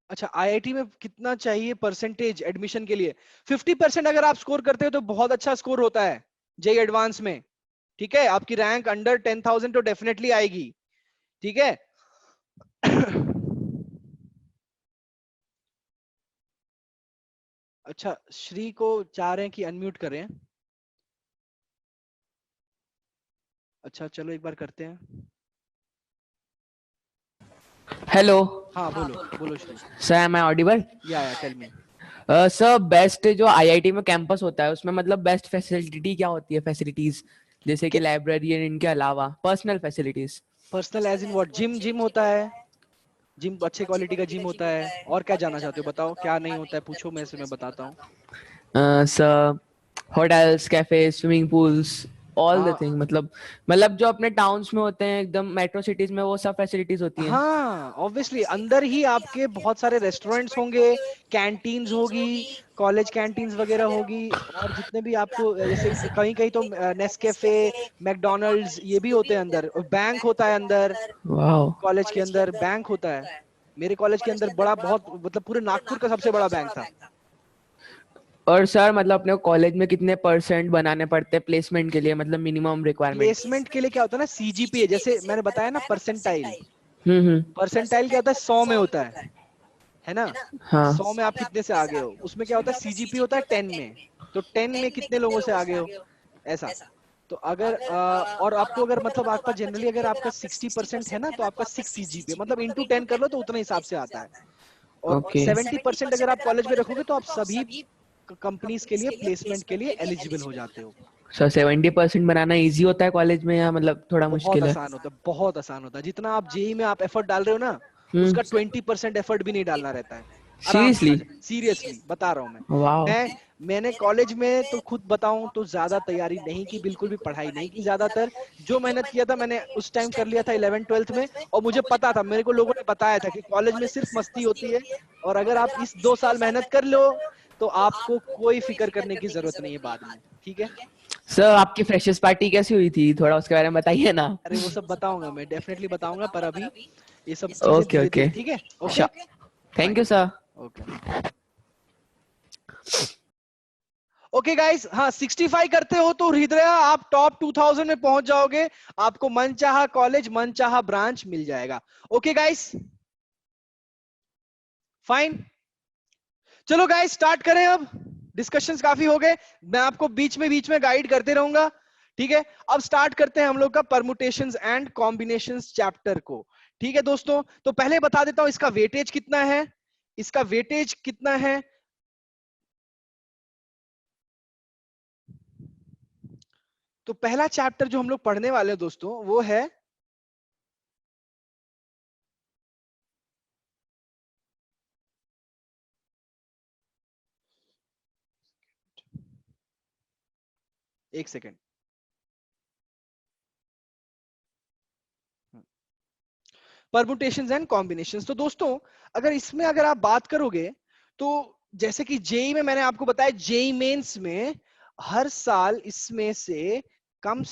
अच्छा, आईआईटी में कितना चाहिए परसेंटेज एडमिशन के लिए? 50% अगर आप स्कोर करते हो तो बहुत अच्छा स्कोर होता है जेई एडवांस में। ठीक है, आपकी रैंक अंडर 10,000 तो डेफिनेटली आएगी। ठीक है। अच्छा, श्री को चाह रहे हैं कि अनम्यूट करें। अच्छा चलो एक बार करते हैं। हेलो हाँ बोलो बोलो Shri. Sir, am I audible? Yeah tell me. Sir, best जो आईआईटी में कैंपस होता है उसमें मतलब बेस्ट फैसिलिटी क्या होती है? फैसिलिटीज जैसे कि लाइब्रेरी एंड इनके अलावा personal facilities. Personal as in what? Gym, gym होता है, जिम अच्छे क्वालिटी का जिम होता है। और क्या जानना चाहते हो, बताओ क्या नहीं होता है, पूछो, मैं बताता हूँ। Sir, hotels, cafe, swimming pools, all the हाँ थिंग, मतलब जो अपने टाउन्स में होते हैं एकदम मेट्रो सिटीज में, वो सब फैसिलिटीज होती हैं। हाँ, ऑब्वियसली अंदर ही आपके बहुत सारे रेस्टोरेंट्स होंगे, कैंटीन्स होगी, कॉलेज कैंटीन्स वगैरह होगी, और जितने भी आपको जैसे कहीं कहीं तो नेस्कैफे, मैकडोनल्ड्स ये भी होते हैं अंदर, और बैंक होता है अंदर। वाह। कॉलेज के अंदर बैंक होता है। मेरे कॉलेज के अंदर बड़ा, बहुत मतलब पूरे नागपुर का सबसे बड़ा बैंक था। और सर मतलब अपने कॉलेज में कितने परसेंट बनाने पड़ते हैं प्लेसमेंट के लिए, मतलब मिनिमम रिक्वायरमेंट? प्लेसमेंट के लिए क्या होता है ना, सीजीपीए, जैसे मैंने बताया ना परसेंटाइल। हम्म। परसेंटाइल क्या होता है, 100 में होता है ना। हाँ। 100 में आप कितने से आगे हो, उसमें क्या होता है सीजीपी होता है 10 में। तो 10 में कितने लोगों से आगे हो, ऐसा। तो अगर और आपको अगर मतलब आपका जनरली अगर आपका 60% है ना, तो आपका 6 सीजीपीए, मतलब इंटू 10 कर लो तो उतना हिसाब से आता है। और ओके। 70% अगर आप कॉलेज में रखोगे तो आप सभी कंपनीज के लिए प्लेसमेंट के लिए एलिजिबल हो जाते हो। सर, 70% बनाना इजी होता है कॉलेज में या मतलब थोड़ा बहुत मुश्किल है? आसान होता है, बहुत आसान होता है। जितना आप जेई में आप एफर्ट डाल रहे हो ना, हम्म। उसका 20% एफर्ट भी नहीं डालना रहता है, आराम से आ सीरियसली? जाए। सीरियसली बता रहा हूँ मैं। वाह। मैं मैंने कॉलेज में तो खुद बताऊं तो ज्यादा तैयारी नहीं की, बिल्कुल भी पढ़ाई नहीं की ज्यादातर। जो मेहनत किया था मैंने उस टाइम कर लिया था 11 ट्वेल्थ में, और मुझे पता था, मेरे को लोगों ने बताया था कि कॉलेज में सिर्फ मस्ती होती है, और अगर आप इस 2 साल मेहनत कर लो तो आपको कोई फिक्र करने की जरूरत नहीं है बाद में। ठीक है। सर, आपकी फ्रेशर्स पार्टी कैसी हुई थी, थोड़ा उसके बारे में बताइए ना। अरे वो सब बताऊंगा, मैं डेफिनेटली बताऊंगा, पर अभी ये सब चीजें ओके धीरे ओके। धीरे। ठीक है, okay. Sure. Thank fine. You sir. Okay okay guys, हाँ 65 करते हो तो हृदय आप टॉप 2000 में पहुंच जाओगे, आपको मनचाहा कॉलेज, मनचाहा ब्रांच मिल जाएगा। Okay guys, fine. चलो गाइस स्टार्ट करें अब। डिस्कशंस काफी हो गए, मैं आपको बीच में गाइड करते रहूंगा। ठीक है, अब स्टार्ट करते हैं हम लोग का परमुटेशंस एंड कॉम्बिनेशंस चैप्टर को। ठीक है दोस्तों, तो पहले बता देता हूं इसका वेटेज कितना है। इसका वेटेज कितना है, तो पहला चैप्टर जो हम लोग पढ़ने वाले हैं दोस्तों वो है एक सेकेंड। Permutations and combinations. तो दोस्तों अगर इसमें अगर आप बात करोगे तो जैसे कि जेई में मैंने आपको बताया, जेई मेंस में हर साल इसमें से कम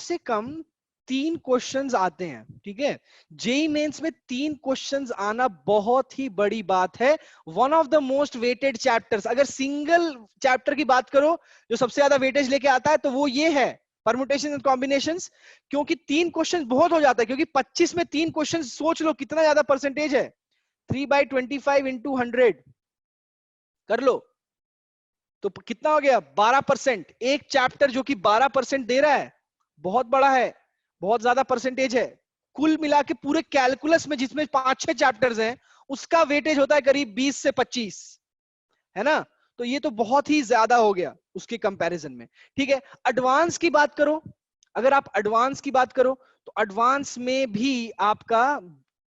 3 क्वेश्चंस आते हैं, ठीक है। जेई मेंस में 3 क्वेश्चंस आना बहुत ही बड़ी बात है। One of the most weighted chapters, अगर सिंगल चैप्टर की बात करो जो सबसे ज्यादा वेटेज लेके आता है तो वो ये है, परमुटेशन एंड कॉम्बिनेशंस। क्योंकि 3 क्वेश्चन बहुत हो जाता है, क्योंकि 25 में 3 क्वेश्चन, सोच लो कितना ज्यादा परसेंटेज है। 3/25 इंटू 100 कर लो तो कितना हो गया, 12%। एक चैप्टर जो कि 12% दे रहा है, बहुत बड़ा है, बहुत ज्यादा परसेंटेज है। कुल मिला के पूरे कैलकुलस में जिसमें 5-6 चैप्टर्स हैं, उसका वेटेज होता है करीब 20 से 25, है ना। तो ये तो बहुत ही ज्यादा हो गया उसके कंपैरिजन में, ठीक है। एडवांस की बात करो, अगर आप एडवांस की बात करो तो एडवांस में भी आपका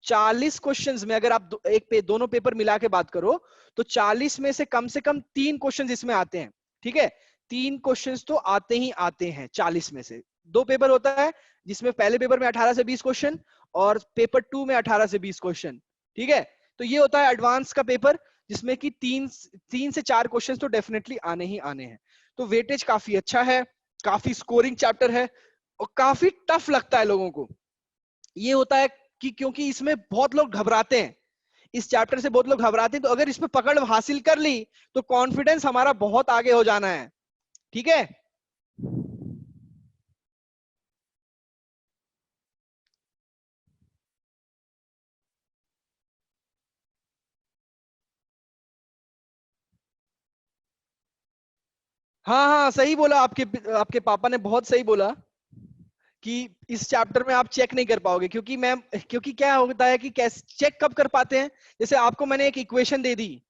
40 क्वेश्चंस में, अगर आप दोनों पेपर मिला के बात करो तो 40 में से कम 3 क्वेश्चंस इसमें आते हैं, ठीक है। 3 क्वेश्चंस तो आते ही आते हैं 40 में से। 2 पेपर होता है जिसमें पहले पेपर में 18 से 20 क्वेश्चन और पेपर 2 में 18 से 20 क्वेश्चन, ठीक है। तो ये होता है एडवांस का पेपर, जिसमें कि 3 से 4 क्वेश्चंस तो डेफिनेटली आने ही आने हैं। तो वेटेज काफी अच्छा है, काफी स्कोरिंग चैप्टर है और काफी टफ लगता है लोगों को। ये होता है कि क्योंकि इसमें बहुत लोग घबराते हैं, इस चैप्टर से बहुत लोग घबराते हैं, तो अगर इसमें पकड़ हासिल कर ली तो कॉन्फिडेंस हमारा बहुत आगे हो जाना है, ठीक है। हाँ हाँ, सही बोला, आपके आपके पापा ने बहुत सही बोला कि इस चैप्टर में आप चेक नहीं कर पाओगे, क्योंकि मैम, क्योंकि क्या होता है कि कैसे चेक कब कर पाते हैं, जैसे आपको मैंने एक इक्वेशन दे दी,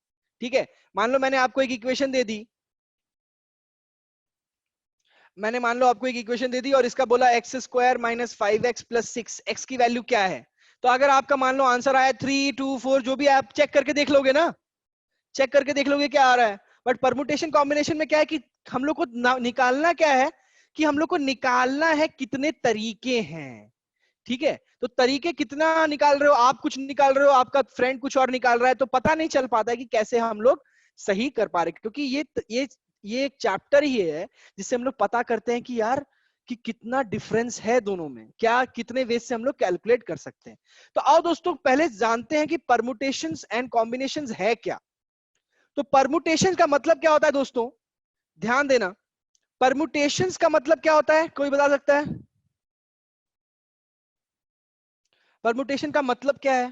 ठीक है। मान लो मैंने आपको एक इक्वेशन दे दी, मैंने मान लो आपको एक इक्वेशन दे दी और इसका बोला x² - 5x + 6, x की वैल्यू क्या है। तो अगर आपका मान लो आंसर आया 3, 2, 4, जो भी आप चेक करके देख लोगे ना, चेक करके देख लोगे क्या आ रहा है। बट परमुटेशन कॉम्बिनेशन में क्या है कि हम लोग को निकालना क्या है, कि हम लोग को निकालना है कितने तरीके हैं, ठीक है। तो तरीके कितना निकाल रहे हो, आप कुछ निकाल रहे हो, आपका फ्रेंड कुछ और निकाल रहा है, तो पता नहीं चल पाता है कि कैसे हम लोग सही कर पा रहे, क्योंकि ये एक चैप्टर ही है जिससे हम लोग पता करते हैं कि यार कि कितना डिफरेंस है दोनों में, क्या कितने वे से हम लोग कैलकुलेट कर सकते हैं। तो आओ दोस्तों पहले जानते हैं कि परमुटेशंस एंड कॉम्बिनेशंस है क्या। तो परमुटेशन का मतलब क्या होता है दोस्तों, ध्यान देना। परमुटेशंस का मतलब क्या होता है, कोई बता सकता है? परमुटेशन का मतलब क्या है?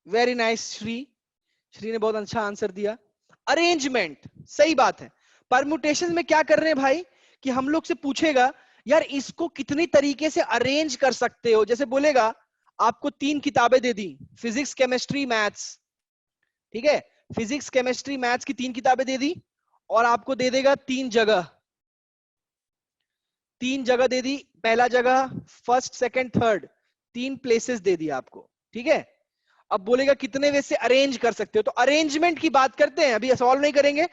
वेरी नाइस श्री, श्री ने बहुत अच्छा आंसर दिया। अरेंजमेंट, सही बात है। परमुटेशन में क्या कर रहे हैं भाई, कि हम लोग से पूछेगा यार इसको कितनी तरीके से अरेंज कर सकते हो। जैसे बोलेगा आपको 3 किताबें दे दी, फिजिक्स, केमिस्ट्री, मैथ्स, ठीक है। फिजिक्स, केमिस्ट्री, मैथ्स की 3 किताबें दे दी और आपको दे देगा 3 जगह, 3 जगह दे दी, पहला जगह, फर्स्ट, सेकंड, थर्ड, 3 प्लेसेस दे दिया आपको, ठीक है। अब बोलेगा कितने वे से अरेंज कर सकते हो। तो अरेंजमेंट की बात करते हैं, अभी सॉल्व नहीं करेंगे,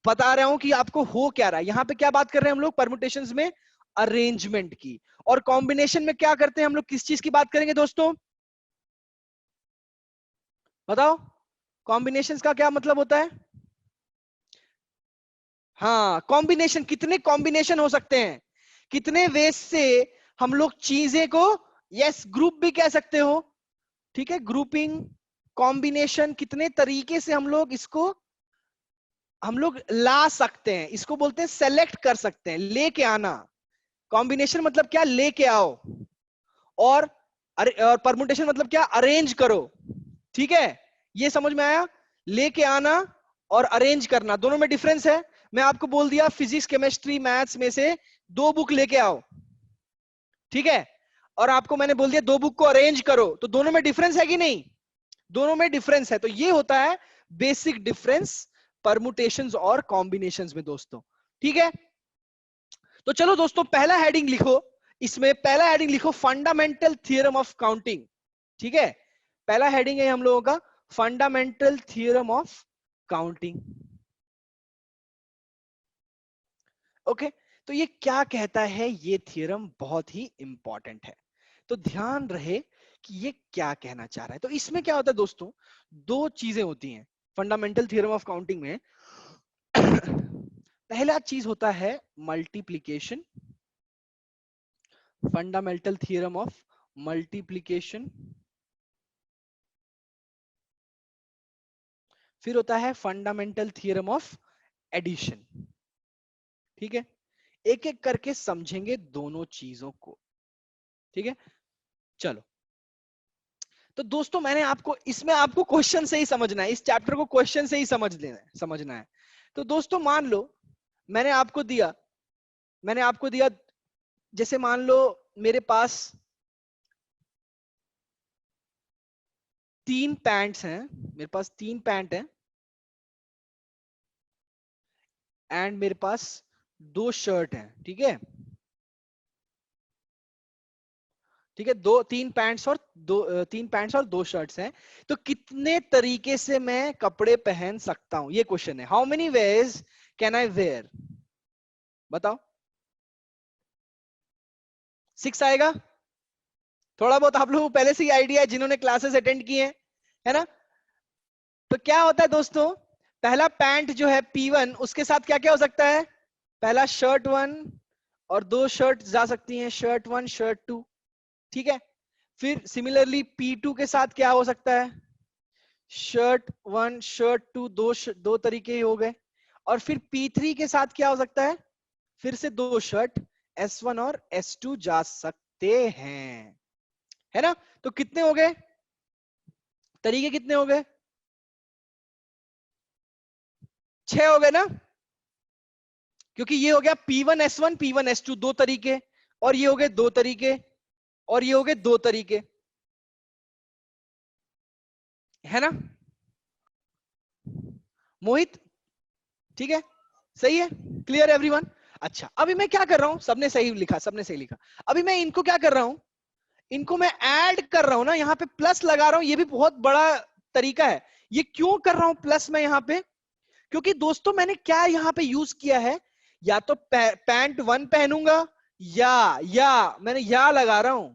बता रहा हूं कि आपको हो क्या रहा है। यहां पे क्या बात कर रहे हैं हम लोग परमुटेशंस में, अरेंजमेंट की। और कॉम्बिनेशन में क्या करते हैं हम लोग, किस चीज की बात करेंगे दोस्तों, बताओ। कॉम्बिनेशंस का क्या मतलब होता है? हाँ, कॉम्बिनेशन, कितने कॉम्बिनेशन हो सकते हैं, कितने वेज से हम लोग चीजें को, यस ग्रुप भी कह सकते हो, ठीक है। ग्रुपिंग, कॉम्बिनेशन, कितने तरीके से हम लोग इसको हम लोग ला सकते हैं, इसको बोलते हैं सेलेक्ट कर सकते हैं, लेके आना। कॉम्बिनेशन मतलब क्या, लेके आओ। और और परमुटेशन मतलब क्या, अरेंज करो, ठीक है। ये समझ में आया, लेके आना और अरेंज करना, दोनों में डिफरेंस है। मैं आपको बोल दिया फिजिक्स, केमिस्ट्री, मैथ्स में से 2 बुक लेके आओ, ठीक है। और आपको मैंने बोल दिया 2 बुक को अरेंज करो, तो दोनों में डिफरेंस है कि नहीं, दोनों में डिफरेंस है। तो ये होता है बेसिक डिफरेंस परमुटेशंस और कॉम्बिनेशंस में दोस्तों, ठीक है। तो चलो दोस्तों पहला हेडिंग लिखो, इसमें पहला हेडिंग लिखो फंडामेंटल थ्योरम ऑफ काउंटिंग, ठीक है। पहला हेडिंग है हम लोगों का fundamental theorem of counting. Okay, तो ये क्या कहता है, ये थियरम बहुत ही इंपॉर्टेंट है, तो ध्यान रहे कि ये क्या कहना चाह रहा है। तो इसमें क्या होता है दोस्तों, दो चीजें होती हैं फंडामेंटल थ्योरम ऑफ काउंटिंग में। पहला चीज होता है multiplication, fundamental theorem of multiplication. फिर होता है फंडामेंटल थ्योरम ऑफ एडिशन। ठीक है, एक एक करके समझेंगे दोनों चीजों को। ठीक है, चलो। तो दोस्तों मैंने आपको इसमें, आपको क्वेश्चन से ही समझना है, इस चैप्टर को क्वेश्चन से ही समझना है। तो दोस्तों मान लो मैंने आपको दिया, जैसे मान लो मेरे पास 3 पैंट्स हैं, मेरे पास 3 पैंट हैं, एंड मेरे पास 2 शर्ट हैं। ठीक है, ठीक है, 3 पैंट्स और 2 शर्ट्स हैं। तो कितने तरीके से मैं कपड़े पहन सकता हूं, ये क्वेश्चन है। How many ways can I wear, बताओ। 6 आएगा। थोड़ा बहुत आप लोगों को पहले से ही आइडिया है जिन्होंने क्लासेस अटेंड किए हैं, है ना। तो क्या होता है दोस्तों, पहला पैंट जो है P1, उसके साथ क्या क्या हो सकता है, पहला शर्ट 1 और 2 शर्ट जा सकती हैं, शर्ट 1 शर्ट 2। ठीक है, फिर सिमिलरली P2 के साथ क्या हो सकता है, शर्ट 1 शर्ट 2, दो तरीके ही हो गए। और फिर P3 के साथ क्या हो सकता है, फिर से 2 शर्ट S1 और S2 जा सकते हैं, है ना। तो कितने हो गए तरीके, कितने हो गए, 6 हो गए ना, क्योंकि ये हो गया P1 S1 P1 S2 2 तरीके, और ये हो गए 2 तरीके, और ये हो गए 2 तरीके, है ना मोहित। ठीक है, सही है, क्लियर एवरीवन। अच्छा, अभी मैं क्या कर रहा हूं, सबने सही लिखा, सबने सही लिखा। अभी मैं इनको क्या कर रहा हूं, इनको मैं ऐड कर रहा हूं ना, यहां पे प्लस लगा रहा हूं, ये भी बहुत बड़ा तरीका है। ये क्यों कर रहा हूं प्लस मैं यहां पे, क्योंकि दोस्तों मैंने क्या यहां पे यूज किया है, या तो पैंट 1 पहनूंगा, या मैंने या लगा रहा हूं,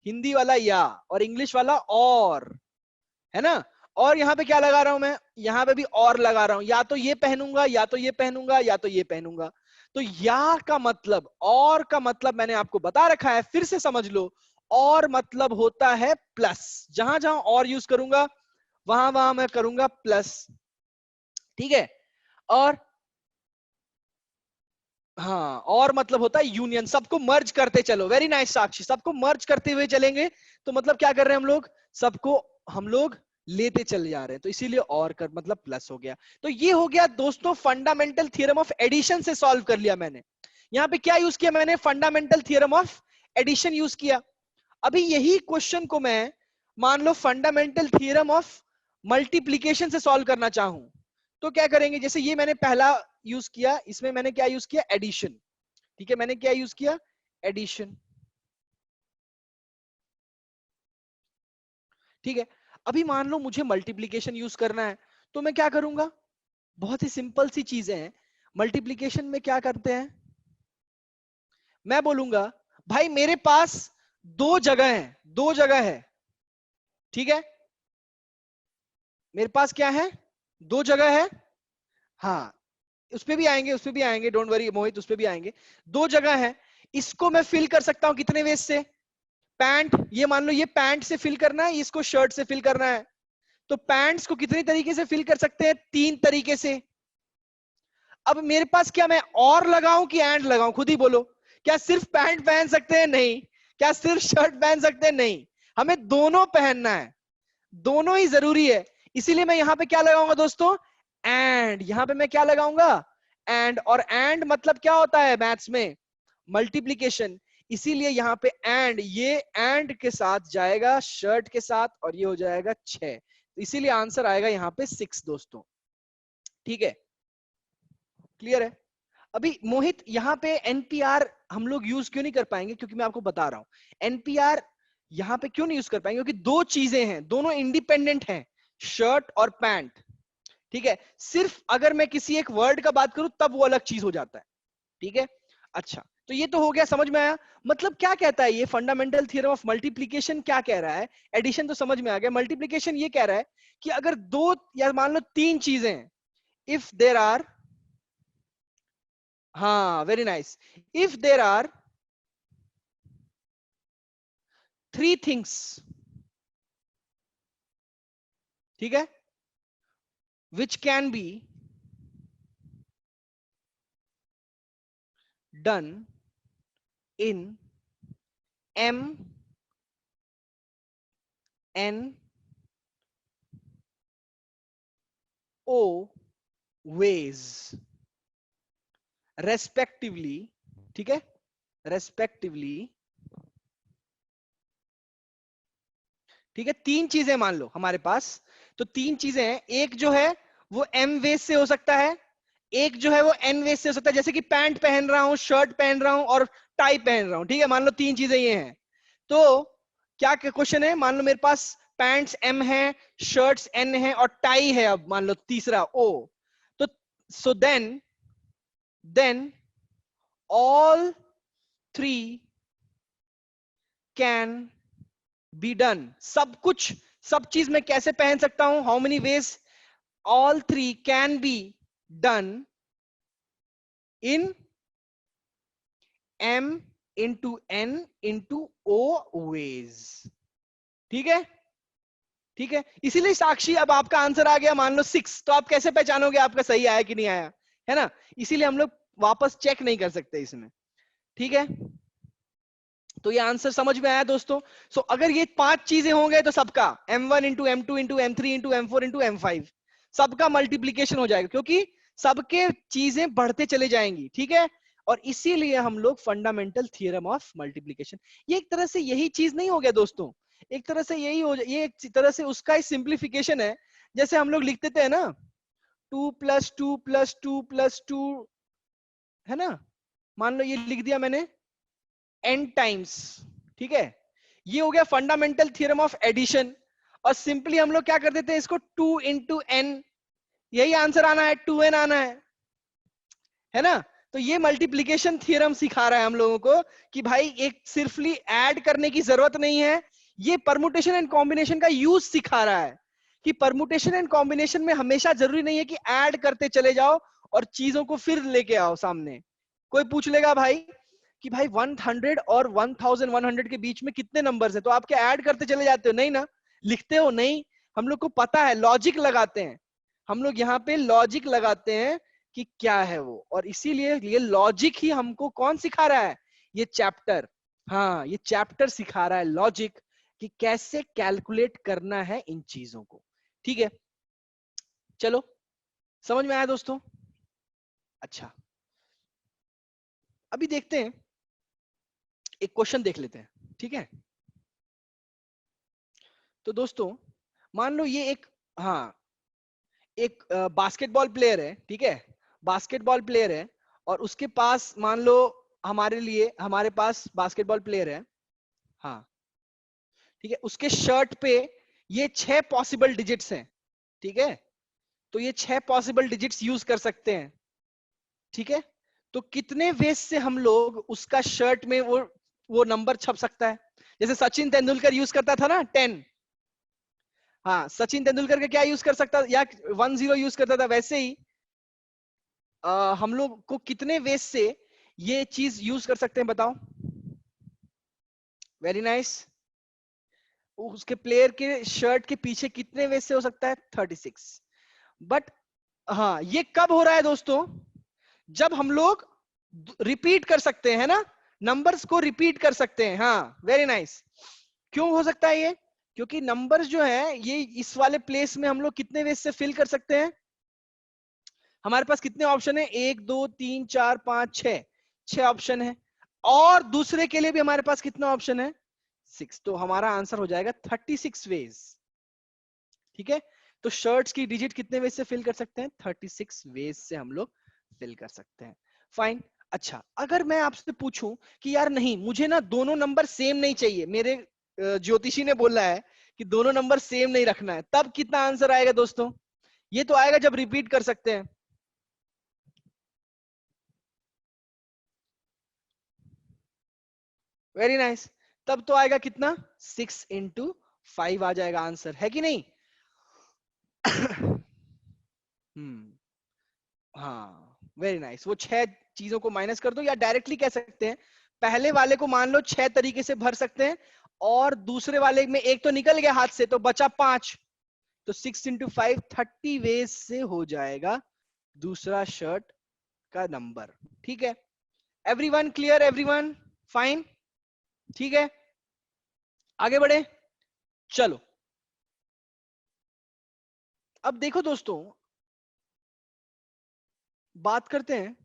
हिंदी वाला या और इंग्लिश वाला और, है ना। और यहां पे क्या लगा रहा हूं मैं, यहां पे भी और लगा रहा हूं, या तो ये पहनूंगा, या तो ये पहनूंगा, या तो ये पहनूंगा। तो या का मतलब, और का मतलब मैंने आपको बता रखा है, फिर से समझ लो। और मतलब होता है प्लस, जहां जहां और यूज करूंगा वहां वहां मैं करूंगा प्लस। ठीक है, और हाँ, और मतलब होता है यूनियन, सबको मर्ज करते चलो। वेरी नाइस साक्षी, सबको मर्ज करते हुए चलेंगे, तो मतलब क्या कर रहे हैं हम लोग, सबको हम लोग लेते चले जा रहे हैं, तो इसीलिए और कर मतलब प्लस हो गया। तो ये हो गया दोस्तों फंडामेंटल थ्योरम ऑफ एडिशन से सॉल्व कर लिया मैंने। यहां पे क्या यूज किया मैंने, fundamental theorem of addition use किया। अभी यही क्वेश्चन को मैं मान लो फंडामेंटल थ्योरम ऑफ मल्टीप्लीकेशन से सॉल्व करना चाहूं, तो क्या करेंगे, जैसे ये मैंने पहला यूज किया, इसमें मैंने क्या यूज किया, एडिशन। ठीक है, मैंने क्या यूज किया, एडिशन। ठीक है, अभी मान लो मुझे मल्टीप्लीकेशन यूज करना है, तो मैं क्या करूंगा, बहुत ही सिंपल सी चीजें हैं। मल्टीप्लीकेशन में क्या करते हैं, मैं बोलूंगा भाई मेरे पास 2 जगह है। ठीक है, मेरे पास क्या है, 2 जगह है। हाँ, उस पे भी आएंगे, उस पे भी आएंगे, डोंट वरी मोहित, उस पे भी आएंगे। 2 जगह है, इसको मैं फिल कर सकता हूं कितने वेज से, पैंट, ये मान लो ये पैंट से फिल करना है, इसको शर्ट से फिल करना है। तो पैंट्स को कितने तरीके से फिल कर सकते हैं, 3 तरीके से। अब मेरे पास क्या, मैं और लगाऊं कि एंड लगाऊं, खुद ही बोलो। क्या सिर्फ पैंट पहन सकते हैं, नहीं। क्या सिर्फ शर्ट पहन सकते हैं, नहीं। हमें दोनों पहनना है, दोनों ही जरूरी है। इसीलिए मैं यहां पे क्या लगाऊंगा दोस्तों, एंड। यहां पे मैं क्या लगाऊंगा, एंड। और एंड मतलब क्या होता है मैथ्स में, मल्टीप्लीकेशन। इसीलिए यहां पे एंड, ये एंड के साथ जाएगा शर्ट के साथ, और ये हो जाएगा 6। इसीलिए आंसर आएगा यहां पे 6 दोस्तों। ठीक है, क्लियर है। अभी मोहित यहाँ पे एनपीआर हम लोग यूज क्यों नहीं कर पाएंगे, क्योंकि मैं आपको बता रहा हूं एनपीआर यहाँ पे क्यों नहीं यूज कर पाएंगे, क्योंकि 2 चीजें हैं, दोनों इंडिपेंडेंट हैं, शर्ट और पैंट। ठीक है, सिर्फ अगर मैं किसी एक वर्ड का बात करूं तब वो अलग चीज हो जाता है। ठीक है, अच्छा तो ये तो हो गया, समझ में आया। मतलब क्या कहता है ये फंडामेंटल थ्योरम ऑफ मल्टीप्लीकेशन, क्या कह रहा है? एडिशन तो समझ में आ गया, मल्टीप्लीकेशन ये कह रहा है कि अगर दो या मान लो तीन चीजें, इफ देर आर, हाँ very nice, if there are three things, ठीक है, which can be done in m n o ways respectively, ठीक है, रेस्पेक्टिवली, ठीक है, तीन चीजें मान लो हमारे पास, तो तीन चीजें हैं, एक जो है वो m वेज से हो सकता है, एक जो है वो n वेज से हो सकता है, जैसे कि पैंट पहन रहा हूं, शर्ट पहन रहा हूं और टाई पहन रहा हूं, ठीक है, मान लो तीन चीजें ये हैं। तो क्या क्वेश्चन है, मान लो मेरे पास पैंट्स m है, शर्ट्स n है और टाई है, अब मान लो तीसरा o, तो so then all three can be done, सब कुछ, सब चीज मैं कैसे पहन सकता हूं, how many veg, all three can be done in m into n into o ways, ठीक है, ठीक है, इसीलिए साक्षी अब आपका आंसर आ गया मान लो 6, तो आप कैसे पहचानोगे आपका सही आया कि नहीं आया, है ना, इसीलिए हम लोग वापस चेक नहीं कर सकते इसमें, ठीक है। तो ये आंसर समझ में आया दोस्तों। सो अगर ये पांच चीजें होंगे तो सबका m1 into m2 into m3 into m4 into m5 सबका मल्टीप्लीकेशन हो जाएगा, क्योंकि सबके चीजें बढ़ते चले जाएंगी, ठीक है। और इसीलिए हम लोग फंडामेंटल थ्योरम ऑफ मल्टीप्लीकेशन, ये एक तरह से यही चीज नहीं हो गया दोस्तों, एक तरह से यही हो, ये एक तरह से उसका ही सिंप्लीफिकेशन है। जैसे हम लोग लिखते थे ना, 2 + 2 + 2 + 2, है ना, मान लो ये लिख दिया मैंने n टाइम्स, ठीक है, ये हो गया फंडामेंटल थ्योरम ऑफ एडिशन। और सिंपली हम लोग क्या कर देते हैं इसको 2 × n, यही आंसर आना है, 2n आना है ना। तो ये मल्टीप्लीकेशन थ्योरम सिखा रहा है हम लोगों को कि भाई एक सिर्फली ऐड करने की जरूरत नहीं है, ये परमुटेशन एंड कॉम्बिनेशन का यूज सिखा रहा है कि परमुटेशन एंड कॉम्बिनेशन में हमेशा जरूरी नहीं है कि ऐड करते चले जाओ और चीजों को फिर लेके आओ सामने। कोई पूछ लेगा भाई कि भाई 100 और 1100 के बीच में कितने नंबर्स है, तो आप क्या ऐड करते चले जाते हो? नहीं ना, लिखते हो नहीं, हम लोग को पता है, लॉजिक लगाते हैं हम लोग, यहाँ पे लॉजिक लगाते हैं कि क्या है वो। और इसीलिए ये लॉजिक ही हमको कौन सिखा रहा है, ये चैप्टर, हाँ ये चैप्टर सिखा रहा है लॉजिक, कि कैसे कैलकुलेट करना है इन चीजों को, ठीक है। चलो समझ में आया दोस्तों। अच्छा अभी देखते हैं, एक क्वेश्चन देख लेते हैं, ठीक है। तो दोस्तों मान लो ये एक, हाँ एक बास्केटबॉल प्लेयर है, ठीक है, बास्केटबॉल प्लेयर है, और उसके पास मान लो, हमारे लिए हमारे पास बास्केटबॉल प्लेयर है, हाँ ठीक है, उसके शर्ट पे ये 6 पॉसिबल डिजिट्स हैं, ठीक है, तो ये 6 पॉसिबल डिजिट्स यूज कर सकते हैं, ठीक है। तो कितने वेज से हम लोग उसका शर्ट में वो नंबर छप सकता है? जैसे सचिन तेंदुलकर यूज करता था ना 10, हाँ सचिन तेंदुलकर का क्या यूज कर सकता, या 10 यूज करता था, वैसे ही हम लोग को कितने वेज से ये चीज यूज कर सकते हैं बताओ? Very nice. उसके प्लेयर के शर्ट के पीछे कितने वेज से हो सकता है? 36। बट हाँ ये कब हो रहा है दोस्तों? जब हम लोग रिपीट कर सकते हैं ना, नंबर्स को रिपीट कर सकते हैं, हाँ वेरी नाइस। क्यों हो सकता है ये? क्योंकि नंबर्स जो है ये इस वाले प्लेस में हम लोग कितने वेज से फिल कर सकते हैं? हमारे पास कितने ऑप्शन है? 1 2 3 4 5 6, 6 ऑप्शन है। और दूसरे के लिए भी हमारे पास कितना ऑप्शन है? 6। तो हमारा आंसर हो जाएगा 36 वेज, ठीक है। तो शर्ट्स की डिजिट कितने वेज से फिल कर सकते हैं? 36 वेज से हम लोग फिल कर सकते हैं। फाइन। अच्छा अगर मैं आपसे पूछूं कि यार नहीं मुझे ना दोनों नंबर सेम नहीं चाहिए, मेरे ज्योतिषी ने बोला है कि दोनों नंबर सेम नहीं रखना है, तब कितना आंसर आएगा दोस्तों? ये तो आएगा जब रिपीट कर सकते हैं। Very nice. तब तो आएगा कितना, 6 इंटू 5 आ जाएगा आंसर, है कि नहीं? हम्म, हाँ वेरी नाइस। वो 6 चीजों को माइनस कर दो, या डायरेक्टली कह सकते हैं पहले वाले को मान लो 6 तरीके से भर सकते हैं, और दूसरे वाले में एक तो निकल गया हाथ से, तो बचा 5, तो 6 इंटू 5 30 वेज से हो जाएगा दूसरा शर्ट का नंबर। ठीक है, एवरीवन क्लियर, एवरीवन फाइन, ठीक है, आगे बढ़े। चलो अब देखो दोस्तों, बात करते हैं,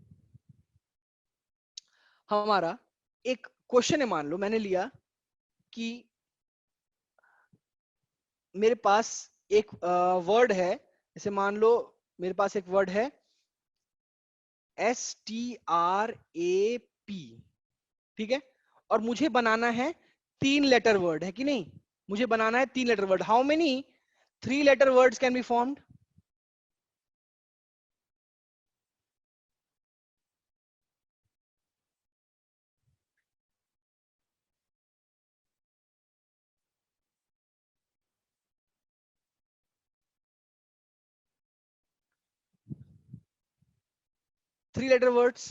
हमारा एक क्वेश्चन है, मान लो मैंने लिया कि मेरे पास एक वर्ड है, जैसे मान लो मेरे पास एक वर्ड है STRAP, ठीक है, और मुझे बनाना है 3 लेटर वर्ड, है कि नहीं? मुझे बनाना है 3 letter word. How many 3 letter words can be formed? Three letter words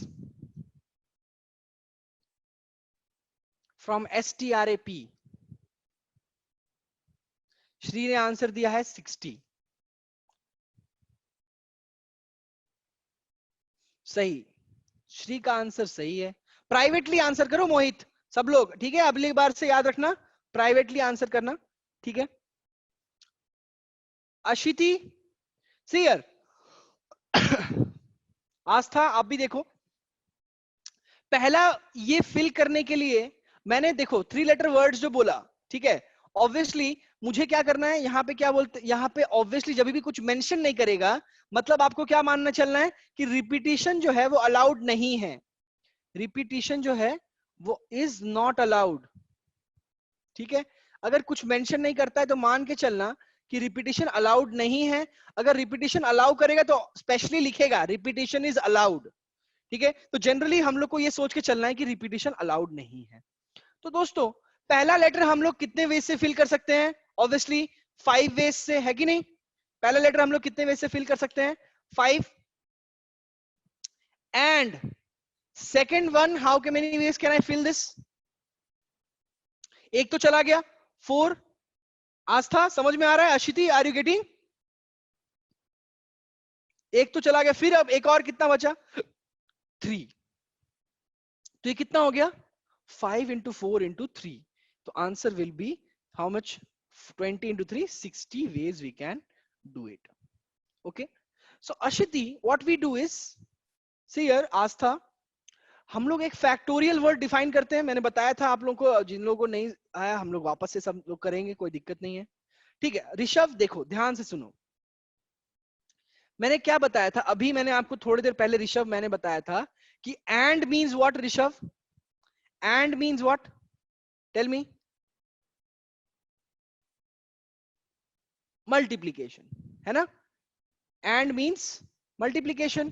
from STRAP। Shri ने आंसर दिया है 60। सही, श्री का आंसर सही है। प्राइवेटली आंसर करो मोहित, सब लोग, ठीक है, अगली बार से याद रखना प्राइवेटली आंसर करना, ठीक है। अशिति, सियर, आस्था आप भी देखो। पहला ये फिल करने के लिए मैंने देखो 3 लेटर वर्ड्स जो बोला, ठीक है, ऑब्वियसली मुझे क्या करना है, यहाँ पे क्या बोलते, यहाँ पे ऑब्वियसली जब भी कुछ मेंशन नहीं करेगा, मतलब आपको क्या मानना चलना है कि रिपीटिशन जो है वो अलाउड नहीं है, रिपीटिशन जो है वो इज नॉट अलाउड, ठीक है। अगर कुछ मेंशन नहीं करता है तो मान के चलना कि रिपीटिशन अलाउड नहीं है। अगर रिपीटिशन अलाउ करेगा तो स्पेशली लिखेगा रिपीटिशन इज अलाउड, ठीक है। तो जनरली हम लोग को ये सोच के चलना है कि रिपीटिशन अलाउड नहीं है। तो दोस्तों पहला लेटर हम लोग कितने वेज से फिल कर सकते हैं? ऑब्वियसली 5 वेज से, है कि नहीं? पहला लेटर हम लोग कितने वेज से फिल कर सकते हैं? 5। एंड सेकेंड वन, हाउ के many ways can I fill this? एक तो चला गया 4। आस्था समझ में आ रहा है? अशिति आर यू गेटिंग? एक तो चला गया, फिर अब एक और कितना बचा? 3। तो ये कितना हो गया? 5 इंटू 4 इंटू 3। तो answer will be how much? 20 into 3, 60 ways we can do it. Okay. So Ashiti, what we do is, see here, Astha, हम लोग एक फैक्टोरियल वर्ड डिफाइन करते हैं। मैंने बताया था आप लोगों को, जिन लोगों को नहीं आया हम लोग वापस से सब लोग करेंगे, कोई दिक्कत नहीं है, ठीक है। ऋषभ देखो ध्यान से सुनो, मैंने क्या बताया था अभी, मैंने आपको थोड़ी देर पहले ऋषभ मैंने बताया था कि and means what Rishabh? And means what? Tell me. Multiplication, है ना? And means multiplication.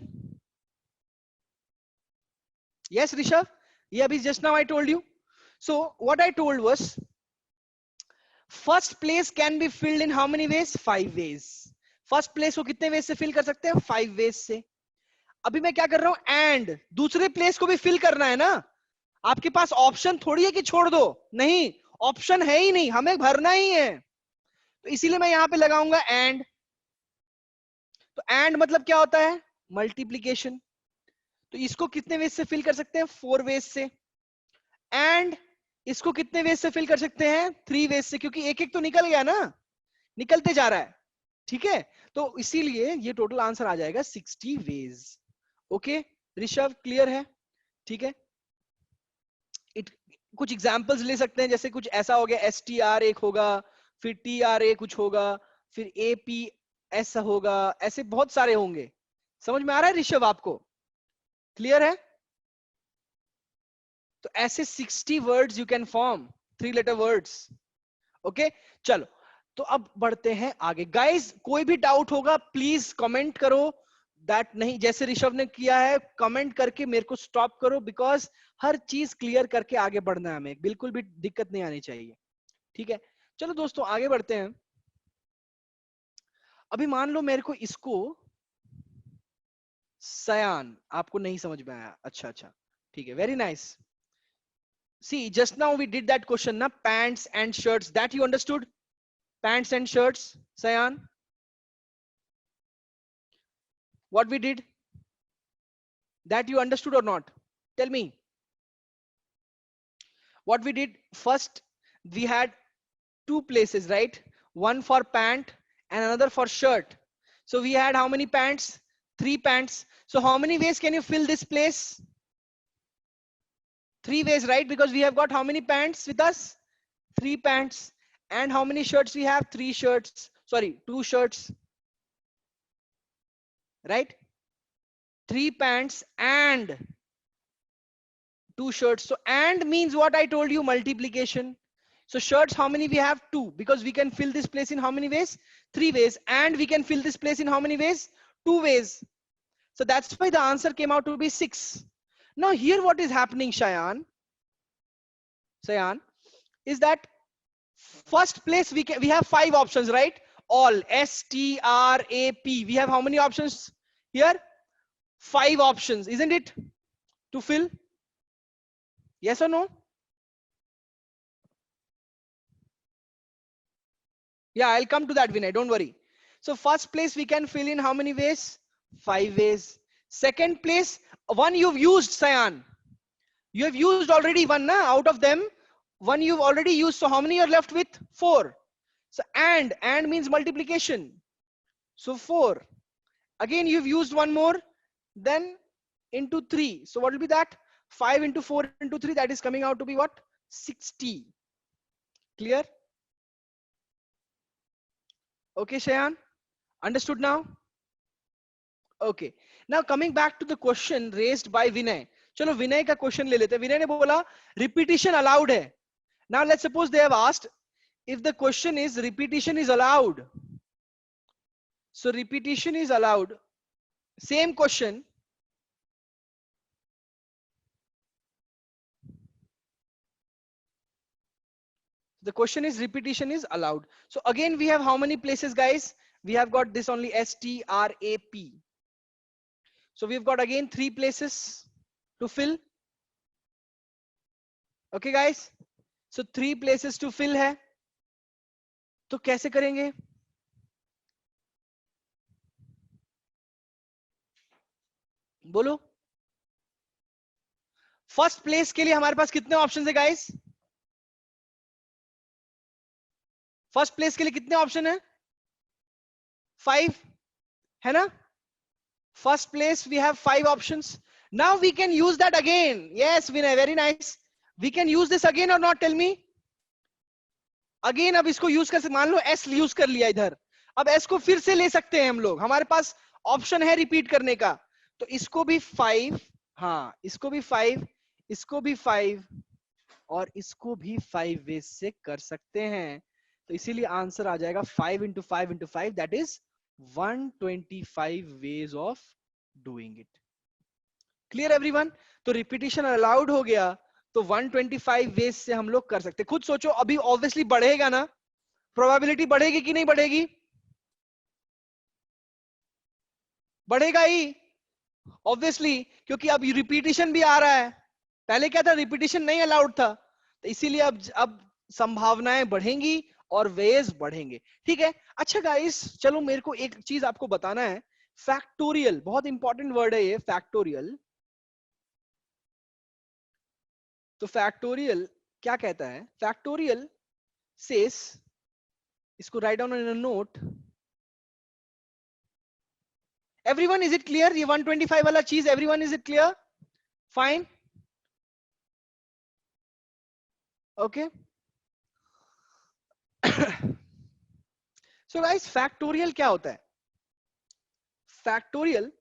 Yes, Rishabh. Yeah, abhi just now I told you. So what I told was, first place can be filled in how many ways? 5 ways. First place को कितने veg से fill कर सकते हैं? 5 veg से। अभी मैं क्या कर रहा हूं? एंड दूसरे प्लेस को भी फिल करना है ना। आपके पास ऑप्शन थोड़ी है कि छोड़ दो, नहीं, ऑप्शन है ही नहीं, हमें भरना ही है। तो इसीलिए मैं यहां पे लगाऊंगा एंड। तो एंड मतलब क्या होता है? मल्टीप्लीकेशन। तो इसको कितने वेज से फिल कर सकते हैं? 4 वेज से। एंड इसको कितने वेज से फिल कर सकते हैं? 3 वेज से, क्योंकि एक एक तो निकल गया ना, निकलते जा रहा है, ठीक है। तो इसीलिए ये टोटल आंसर आ जाएगा 60 वेज। ओके ऋषभ, क्लियर है? ठीक है। कुछ एग्जांपल्स ले सकते हैं, जैसे कुछ ऐसा हो गया STR एक होगा, फिर TRA कुछ होगा, फिर APS होगा, ऐसे बहुत सारे होंगे। समझ में आ रहा है ऋषभ आपको? क्लियर है? तो ऐसे 60 words you can form, 3 letter words. Okay चलो, तो अब बढ़ते हैं आगे। गाइस कोई भी डाउट होगा प्लीज कमेंट करो, दैट नहीं, जैसे ऋषभ ने किया है, कमेंट करके मेरे को स्टॉप करो, बिकॉज हर चीज क्लियर करके आगे बढ़ना है हमें, बिल्कुल भी दिक्कत नहीं आनी चाहिए, ठीक है। चलो दोस्तों आगे बढ़ते हैं। अभी मान लो मेरे को इसको सयान आपको नहीं समझ में आया, अच्छा अच्छा ठीक है, very nice. See just now we did that question ना, pants and shirts, that you understood, pants and shirts, Sayan, what we did, that you understood or not, tell me what we did. First we had two places, right? One for pant and another for shirt. So we had how many pants? 3 pants. So how many ways can you fill this place? 3 ways, right? Because we have got how many pants with us? 3 pants. And how many shirts we have? 3 shirts, sorry, 2 shirts, right? 3 pants and 2 shirts. So and means what I told you, multiplication. So shirts, how many we have? 2, because we can fill this place in how many ways? 3 ways. And we can fill this place in how many ways? 2 ways. So that's why the answer came out to be 6. Now here what is happening, Sayan, is that first place we have 5 options, right? All STRAP. We have how many options here? 5 options, isn't it? To fill. Yes or no? Yeah, I'll come to that, Vinay, don't worry. So first place we can fill in how many ways? 5 ways. Second place, one you've used, Sayan. You have used already one, na? Out of them, one you've already used. So how many you're left with? 4. So and means multiplication. So 4. Again, you've used one more, then into 3. So what will be that? 5 into 4 into 3, that is coming out to be what? 60. Clear? Okay, Shayan? Understood now? Okay. Now coming back to the question raised by Vinay. चलो विनय का question ले लेते हैं. विनय ने बोला repetition allowed है. Now let's suppose they have asked if the question is repetition is allowed. So repetition is allowed. Same question. The question is repetition is allowed. So again we have how many places, guys? We have got this only STRAP. So we've got again 3 places to fill. Okay guys, so 3 places to fill है. तो कैसे करेंगे? बोलो. First place के लिए हमारे पास कितने option है गाइस? फर्स्ट प्लेस के लिए कितने ऑप्शन है? 5 है ना? First place we have 5 options. Now we can use that again. Yes Vinay, very nice. We can use this again or not, tell me. Again अब इसको यूज कर, मान लो एस यूज कर लिया इधर, अब एस को फिर से ले सकते हैं हम लोग. हमारे पास ऑप्शन है रिपीट करने का. तो इसको भी 5, हाँ इसको भी 5, इसको भी 5 और इसको भी 5 वेज से कर सकते हैं. तो इसीलिए आंसर आ जाएगा 5 into 5 into 5, that is 125 ways of doing it. Clear everyone? तो रिपीटिशन अलाउड हो गया, तो 125 वेज से हम लोग कर सकते. खुद सोचो, अभी ऑब्वियसली बढ़ेगा ना, प्रोबेबिलिटी बढ़ेगी कि नहीं बढ़ेगी? बढ़ेगा ही ऑब्वियसली, क्योंकि अब रिपीटिशन भी आ रहा है. पहले क्या था, रिपीटिशन नहीं अलाउड था. तो इसीलिए अब संभावनाएं बढ़ेंगी और वेज बढ़ेंगे. ठीक है. अच्छा गाइस, चलो मेरे को एक चीज आपको बताना है. फैक्टोरियल बहुत इंपॉर्टेंट वर्ड है ये, फैक्टोरियल. तो फैक्टोरियल क्या कहता है? फैक्टोरियल सेस, इसको write down in a note. Everyone is it clear? ये 125 वाला चीज, everyone is it clear? Fine. Okay. So guys, factorial क्या होता है? फैक्टोरियल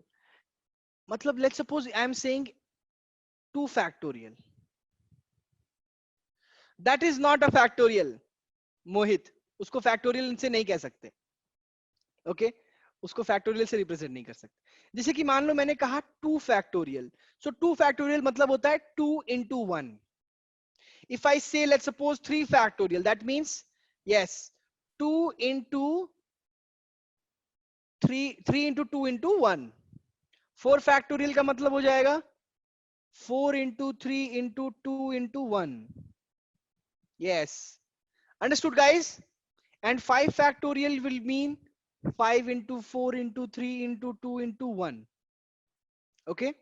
मतलब let's suppose I am saying 2 factorial. That is not a factorial, Mohit. उसको factorial से नहीं कह सकते. ओके. उसको फैक्टोरियल से रिप्रेजेंट नहीं कर सकते। जैसे कि मान लो मैंने कहा 2 फैक्टोरियल, सो 2 फैक्टोरियल मतलब होता है 2 into 1. If I say let's suppose 3 factorial, that means yes 2 into 3 into 2 into 1. 4 factorial का मतलब हो जाएगा 4 into 3 into 2 into 1. Yes, understood guys? And 5 factorial will mean 5 into 4 into 3 into 2 into 1. Okay,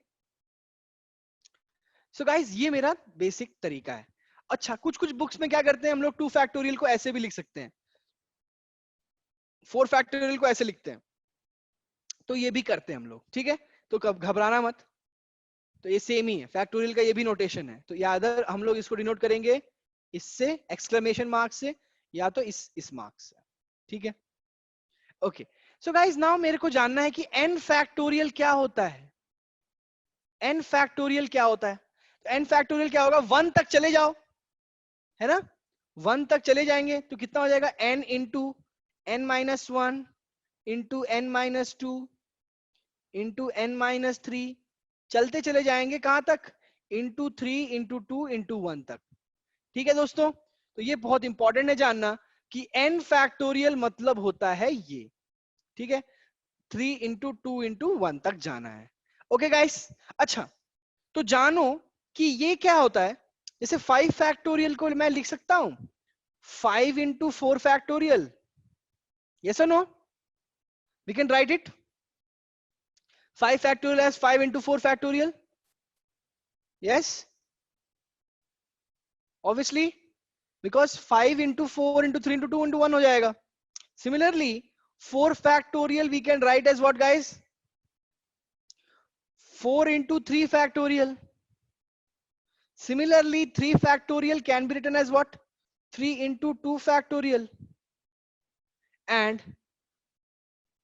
so guys ये मेरा basic तरीका है। अच्छा, कुछ कुछ बुक्स में क्या करते हैं हम लोग 2 फैक्टोरियल को ऐसे भी लिख सकते हैं, 4 फैक्टोरियल को ऐसे लिखते हैं, तो ये भी करते हैं हम लोग, ठीक है? तो कब घबराना मत, तो ये सेम ही है, फैक्टोरियल का ये भी नोटेशन है। तो या अदर हम लोग इसको डिनोट करेंगे इससे, एक्सक्लेमेशन मार्क से, या तो इस मार्क से, ठीक है? ओके, सो गाइस नाउ मेरे को जानना है कि n फैक्टोरियल क्या होता है। n फैक्टोरियल क्या होता है? तो n फैक्टोरियल क्या होगा, 1 तक चले जाओ, है ना? 1 तक चले जाएंगे तो कितना हो जाएगा, n into n minus 1 into n minus 2 into n minus 3, चलते चले जाएंगे कहां तक, इंटू 3 इंटू 2 इंटू 1 तक। ठीक है दोस्तों, तो ये बहुत इंपॉर्टेंट है जानना कि n फैक्टोरियल मतलब होता है ये, ठीक है? 3 इंटू 2 इंटू 1 तक जाना है। ओके गाइस, अच्छा तो जानो कि ये क्या होता है। जैसे 5 फैक्टोरियल को मैं लिख सकता हूं 5 into 4 factorial, yes or no, we can write it 5 factorial as 5 into 4 factorial, yes, obviously, because 5 into 4 into 3 into 2 into 1 हो जाएगा। Similarly 4 factorial we can write as what guys, 4 into 3 factorial. Similarly 3 factorial can be written as what, 3 into 2 factorial, and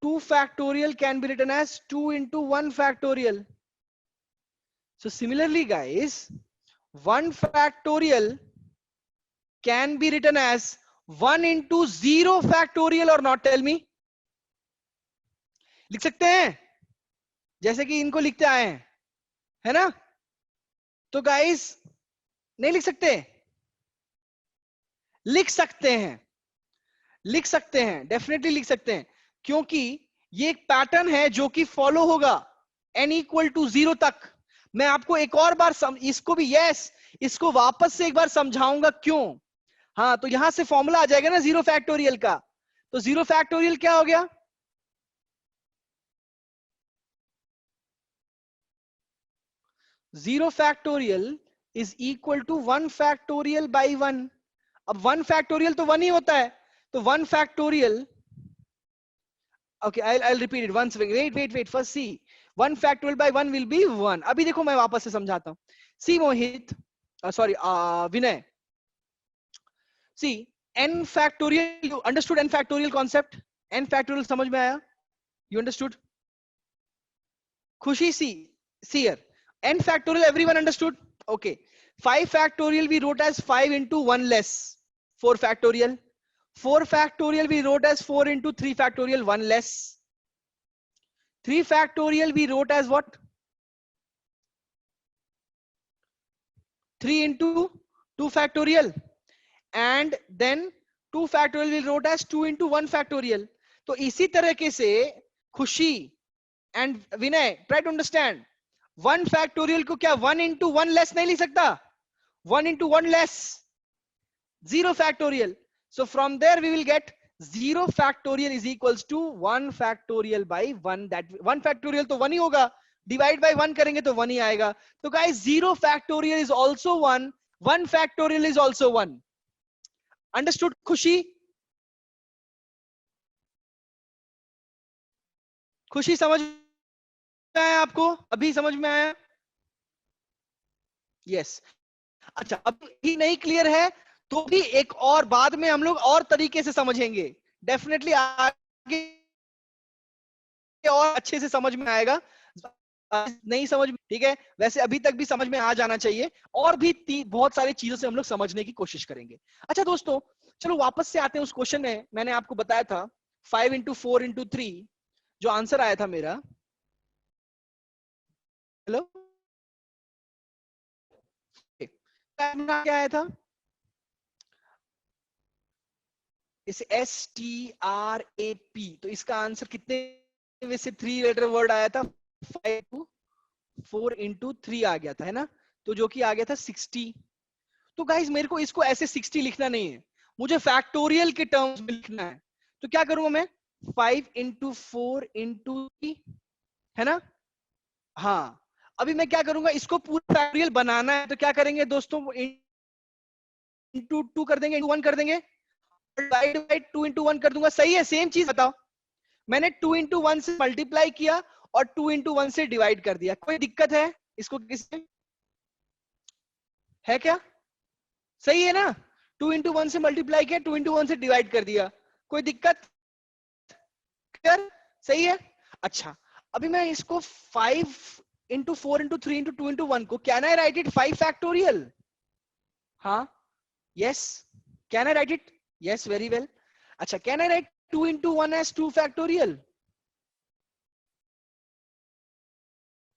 2 factorial can be written as 2 into 1 factorial. So similarly guys, 1 factorial can be written as 1 into 0 factorial or not, tell me? लिख सकते हैं जैसे कि इनको लिखते आए हैं, है ना? तो गाइस नहीं लिख सकते? लिख सकते हैं, लिख सकते हैं, डेफिनेटली लिख सकते हैं, क्योंकि ये एक पैटर्न है जो कि फॉलो होगा n इक्वल टू 0 तक। मैं आपको एक और बार इसको भी इसको वापस से एक बार समझाऊंगा क्यों। हाँ, तो यहां से फॉर्मूला आ जाएगा ना 0 फैक्टोरियल का, तो 0 फैक्टोरियल क्या हो गया, zero factorial is equal to 1 factorial by 1। अब 1 फैक्टोरियल तो 1 ही होता है, तो 1 factorial, okay, I'll repeat it once. Wait, first see, 1 factorial by 1 will be 1। अभी देखो मैं वापस से समझाता हूं। See Mohit, sorry, Vinay, see n factorial, you understood n factorial concept? n factorial समझ में आया? You understood? खुशी, see here, n factorial everyone understood? Okay, 5 factorial we wrote as 5 into 1 less 4 factorial, 4 factorial we wrote as 4 into 3 factorial 1 less, 3 factorial we wrote as what, 3 into 2 factorial, and then 2 factorial we wrote as 2 into 1 factorial। तो इसी तरीके से Khushi and Vinay, try to understand, 1 factorial को क्या 1 into 1 less नहीं लिख सकता, 1 into 1 less 0 factorial, so from there we will get 0 factorial is equals to 1 factorial by 1, that 1 factorial तो 1 ही होगा, डिवाइड बाय 1 करेंगे तो 1 ही आएगा। तो guys 0 factorial is also 1, 1 factorial is also 1। Understood खुशी? खुशी समझ में आया आपको? अभी समझ में आया? यस। अच्छा, अब ही नहीं क्लियर है तो भी एक और बाद में हम लोग और तरीके से समझेंगे, डेफिनेटली आगे और अच्छे से समझ में आएगा। नहीं समझ में, ठीक है, वैसे अभी तक भी समझ में आ जाना चाहिए, और भी बहुत सारी चीजों से हम लोग समझने की कोशिश करेंगे। अच्छा दोस्तों, चलो वापस से आते हैं उस क्वेश्चन में। मैंने आपको बताया था 5 into 4 into 3, जो आंसर आया था मेरा, हेलो, क्या आया था, इस STRAP, तो इसका आंसर कितने में से 3 लेटर वर्ड आया था, 4 into 3 आ गया था, है ना, तो जो कि आ गया था 60। तो गाइज मेरे को इसको ऐसे 60 लिखना नहीं है, मुझे फैक्टोरियल के टर्म्स में लिखना है। तो क्या करूंगा मैं, 5 into 4 into 3, है ना। हाँ, अभी मैं क्या करूंगा, इसको पूरा फैक्टोरियल बनाना है, तो क्या करेंगे दोस्तों, इंटू 2 कर देंगे, इंटू 1 कर देंगे, डिवाइड बाई 2 into 1 कर दूंगा, सही है, सेम चीज बताओ, मैंने 2 into 1 से मल्टीप्लाई किया और 2 into 1 से डिवाइड कर दिया, कोई दिक्कत है इसको किसी है क्या, सही है ना, 2 into 1 से मल्टीप्लाई किया, 2 into 1 से डिवाइड कर दिया, कोई दिक्कत, क्लियर, सही है। अच्छा, अभी मैं इसको 5 into 4 into 3 into 2 into 1 को, can I write it 5 factorial, हाँ, yes, can I write it, yes, very well. अच्छा, can I write 2 into 1 as 2 factorial,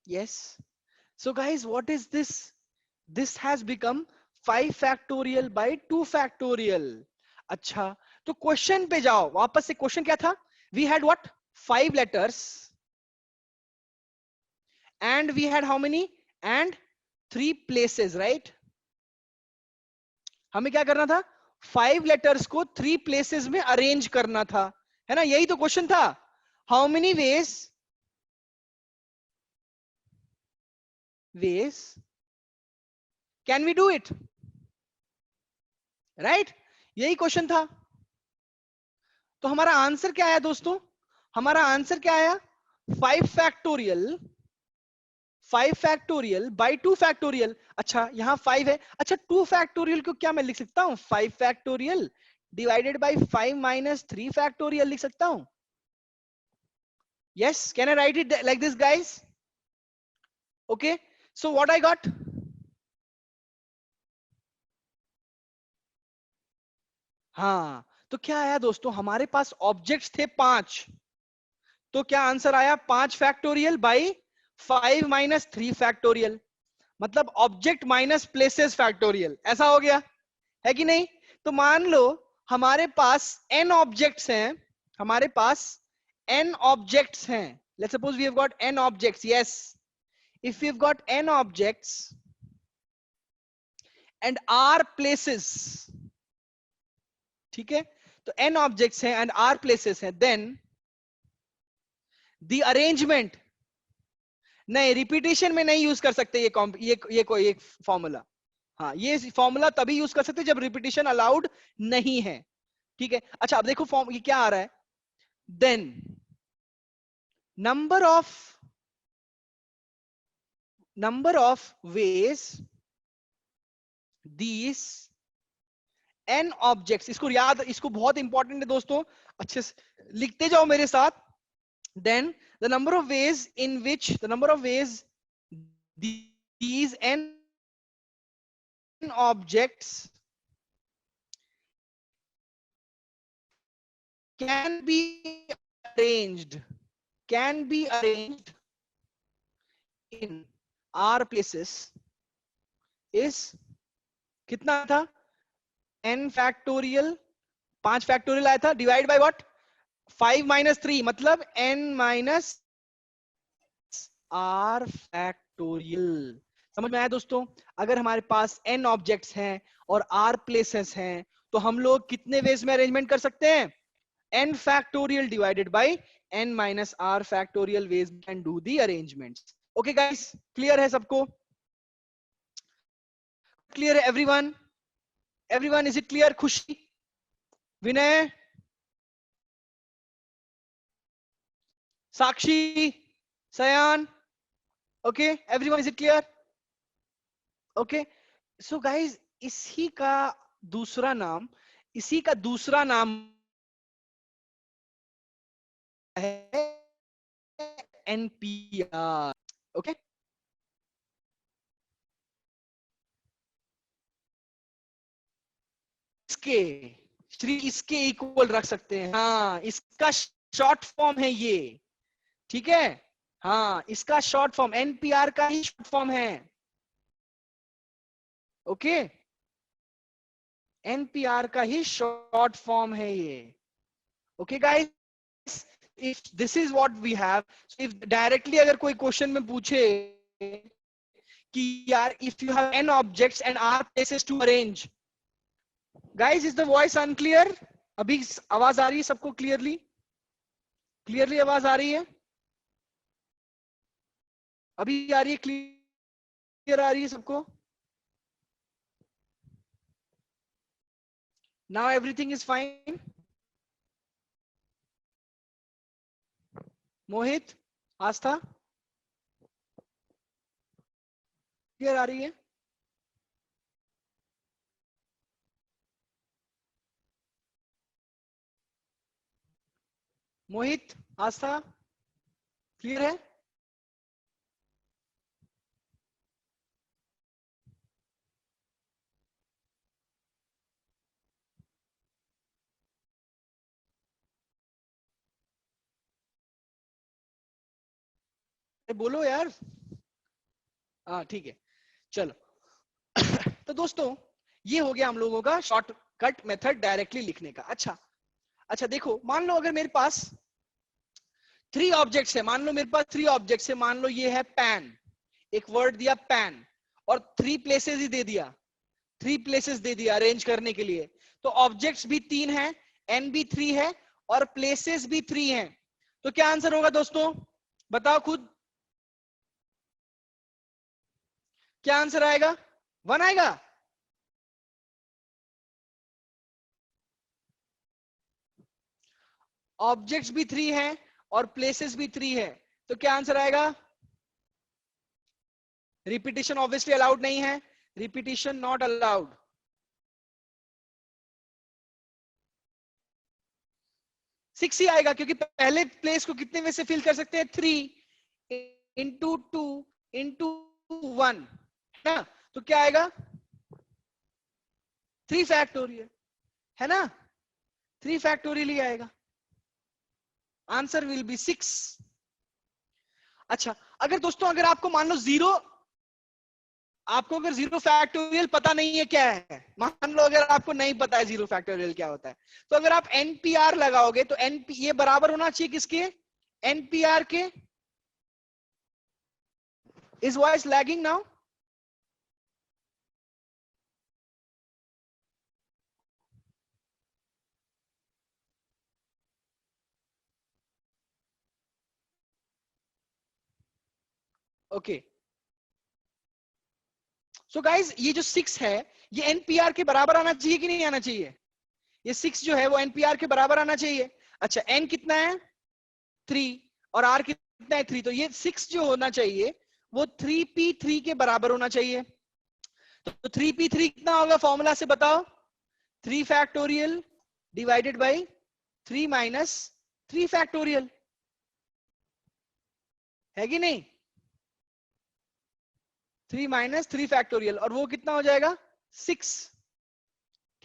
yes, so guys what is this, this has become 5 factorial by 2 factorial। अच्छा, तो question पे जाओ वापस से, question क्या था, we had what, 5 letters and we had how many, and 3 places, right, हमें क्या करना था, 5 letters को 3 places में अरेंज करना था, है ना, यही तो क्वेश्चन था, how many ways can we do it, right, यही क्वेश्चन था। तो हमारा आंसर क्या आया दोस्तों, हमारा आंसर क्या आया, 5 फैक्टोरियल, 5 फैक्टोरियल बाई 2 फैक्टोरियल। अच्छा, यहां 5 है, अच्छा 2 फैक्टोरियल को क्या मैं लिख सकता हूं, 5 factorial divided by 5 minus 3 factorial लिख सकता हूं, yes, can I write it like this guys, okay, so what I got, हाँ, तो क्या आया दोस्तों, हमारे पास ऑब्जेक्ट्स थे 5, तो क्या आंसर आया, 5 फैक्टोरियल बाई 5 माइनस 3 फैक्टोरियल, मतलब ऑब्जेक्ट माइनस प्लेसेस फैक्टोरियल, ऐसा हो गया, है कि नहीं। तो मान लो हमारे पास n ऑब्जेक्ट्स हैं, हमारे पास n ऑब्जेक्ट्स हैं, let's suppose we have got n objects, yes, if you have got n objects and r places, ठीक है, तो n ऑब्जेक्ट्स हैं एंड r प्लेसेस हैं, देन द अरेंजमेंट, नहीं रिपीटेशन में नहीं यूज कर सकते ये कोई एक फॉर्मूला, हाँ ये फॉर्मूला तभी यूज कर सकते जब रिपीटेशन अलाउड नहीं है, ठीक है। अच्छा, अब देखो फॉर्म ये क्या आ रहा है, then number of ways these n objects, इसको याद, इसको बहुत इंपॉर्टेंट है दोस्तों, अच्छे से लिखते जाओ मेरे साथ, then the number of ways in which the number of ways these n objects can be arranged, can be arranged in r places is, कितना था, n फैक्टोरियल, 5 फैक्टोरियल आया था, डिवाइड बाय व्हाट, 5 माइनस 3, मतलब n minus r factorial, समझ में आया दोस्तों। अगर हमारे पास n ऑब्जेक्ट्स हैं और r प्लेसेस हैं, तो हम लोग कितने वेज में अरेंजमेंट कर सकते हैं, n factorial divided by n minus r factorial veg can do the arrangements. Okay guys, clear है सबको, क्लियर है everyone, everyone is it clear, खुशी, विनय, साक्षी, सयान, okay everyone is it clear, okay, so guys इसी का दूसरा नाम, इसी का दूसरा नाम है एनपीआर, ओके, इसके श्री इसके इक्वल रख सकते हैं, हाँ इसका शॉर्ट फॉर्म है ये, ठीक है, हाँ इसका शॉर्ट फॉर्म एनपीआर का ही शॉर्ट फॉर्म है। ओके, एनपीआर का ही शॉर्ट फॉर्म है ये। Okay guys, if this is what we have, if directly अगर कोई क्वेश्चन में पूछे कि यार if you have n objects and r places to arrange, guys is the voice unclear? अभी आवाज आ रही है सबको क्लियरली? क्लियरली आवाज आ रही है? अभी आ रही है? क्लियर आ रही है सबको? Now everything is fine? Mohit, Aastha, clear आ रही है? मोहित, आस्था, क्लियर है? बोलो यार। हाँ ठीक है, चलो। तो दोस्तों ये हो गया हम लोगों का शॉर्टकट मेथड डायरेक्टली लिखने का। अच्छा अच्छा, देखो मान लो अगर मेरे पास 3 ऑब्जेक्ट्स है, मान लो मेरे पास 3 ऑब्जेक्ट्स है, मान लो ये है पैन, एक वर्ड दिया पैन और 3 प्लेसेस ही दे दिया, 3 प्लेसेस दे दिया अरेंज करने के लिए, तो ऑब्जेक्ट्स भी 3 है, एन भी 3 है और प्लेसेस भी 3 है, तो क्या आंसर होगा दोस्तों? बताओ खुद, क्या आंसर आएगा? 1 आएगा? ऑब्जेक्ट्स भी 3 है और प्लेसेस भी 3 है, तो क्या आंसर आएगा? रिपीटिशन ऑब्वियसली अलाउड नहीं है, रिपीटिशन नॉट अलाउड। सिक्स ही आएगा, क्योंकि पहले प्लेस को कितने में से फिल कर सकते हैं? 3 इंटू 2 इंटू 1, है ना? तो क्या आएगा? 3 फैक्टोरियल, है ना? 3 फैक्टोरियल ही आएगा, आंसर विल बी 6। अच्छा, अगर दोस्तों अगर आपको मान लो जीरो, आपको अगर 0 फैक्टोरियल पता नहीं है क्या है, मान लो अगर आपको नहीं पता है 0 फैक्टोरियल क्या होता है, तो अगर आप एनपीआर लगाओगे तो एनपी ये बराबर होना चाहिए किसके? एनपीआर के। Is voice lagging now? Okay, so guys ये जो 6 है ये एनपीआर के बराबर आना चाहिए कि नहीं आना चाहिए? ये 6 जो है वो एनपीआर के बराबर आना चाहिए। अच्छा, एन कितना है? 3 और आर कितना है? 3, तो ये 6 जो होना चाहिए वो 3p3 के बराबर होना चाहिए। तो 3p3 कितना होगा फॉर्मूला से बताओ? 3 factorial divided by 3 minus 3 factorial, है कि नहीं? 3 माइनस 3 फैक्टोरियल, और वो कितना हो जाएगा? 6।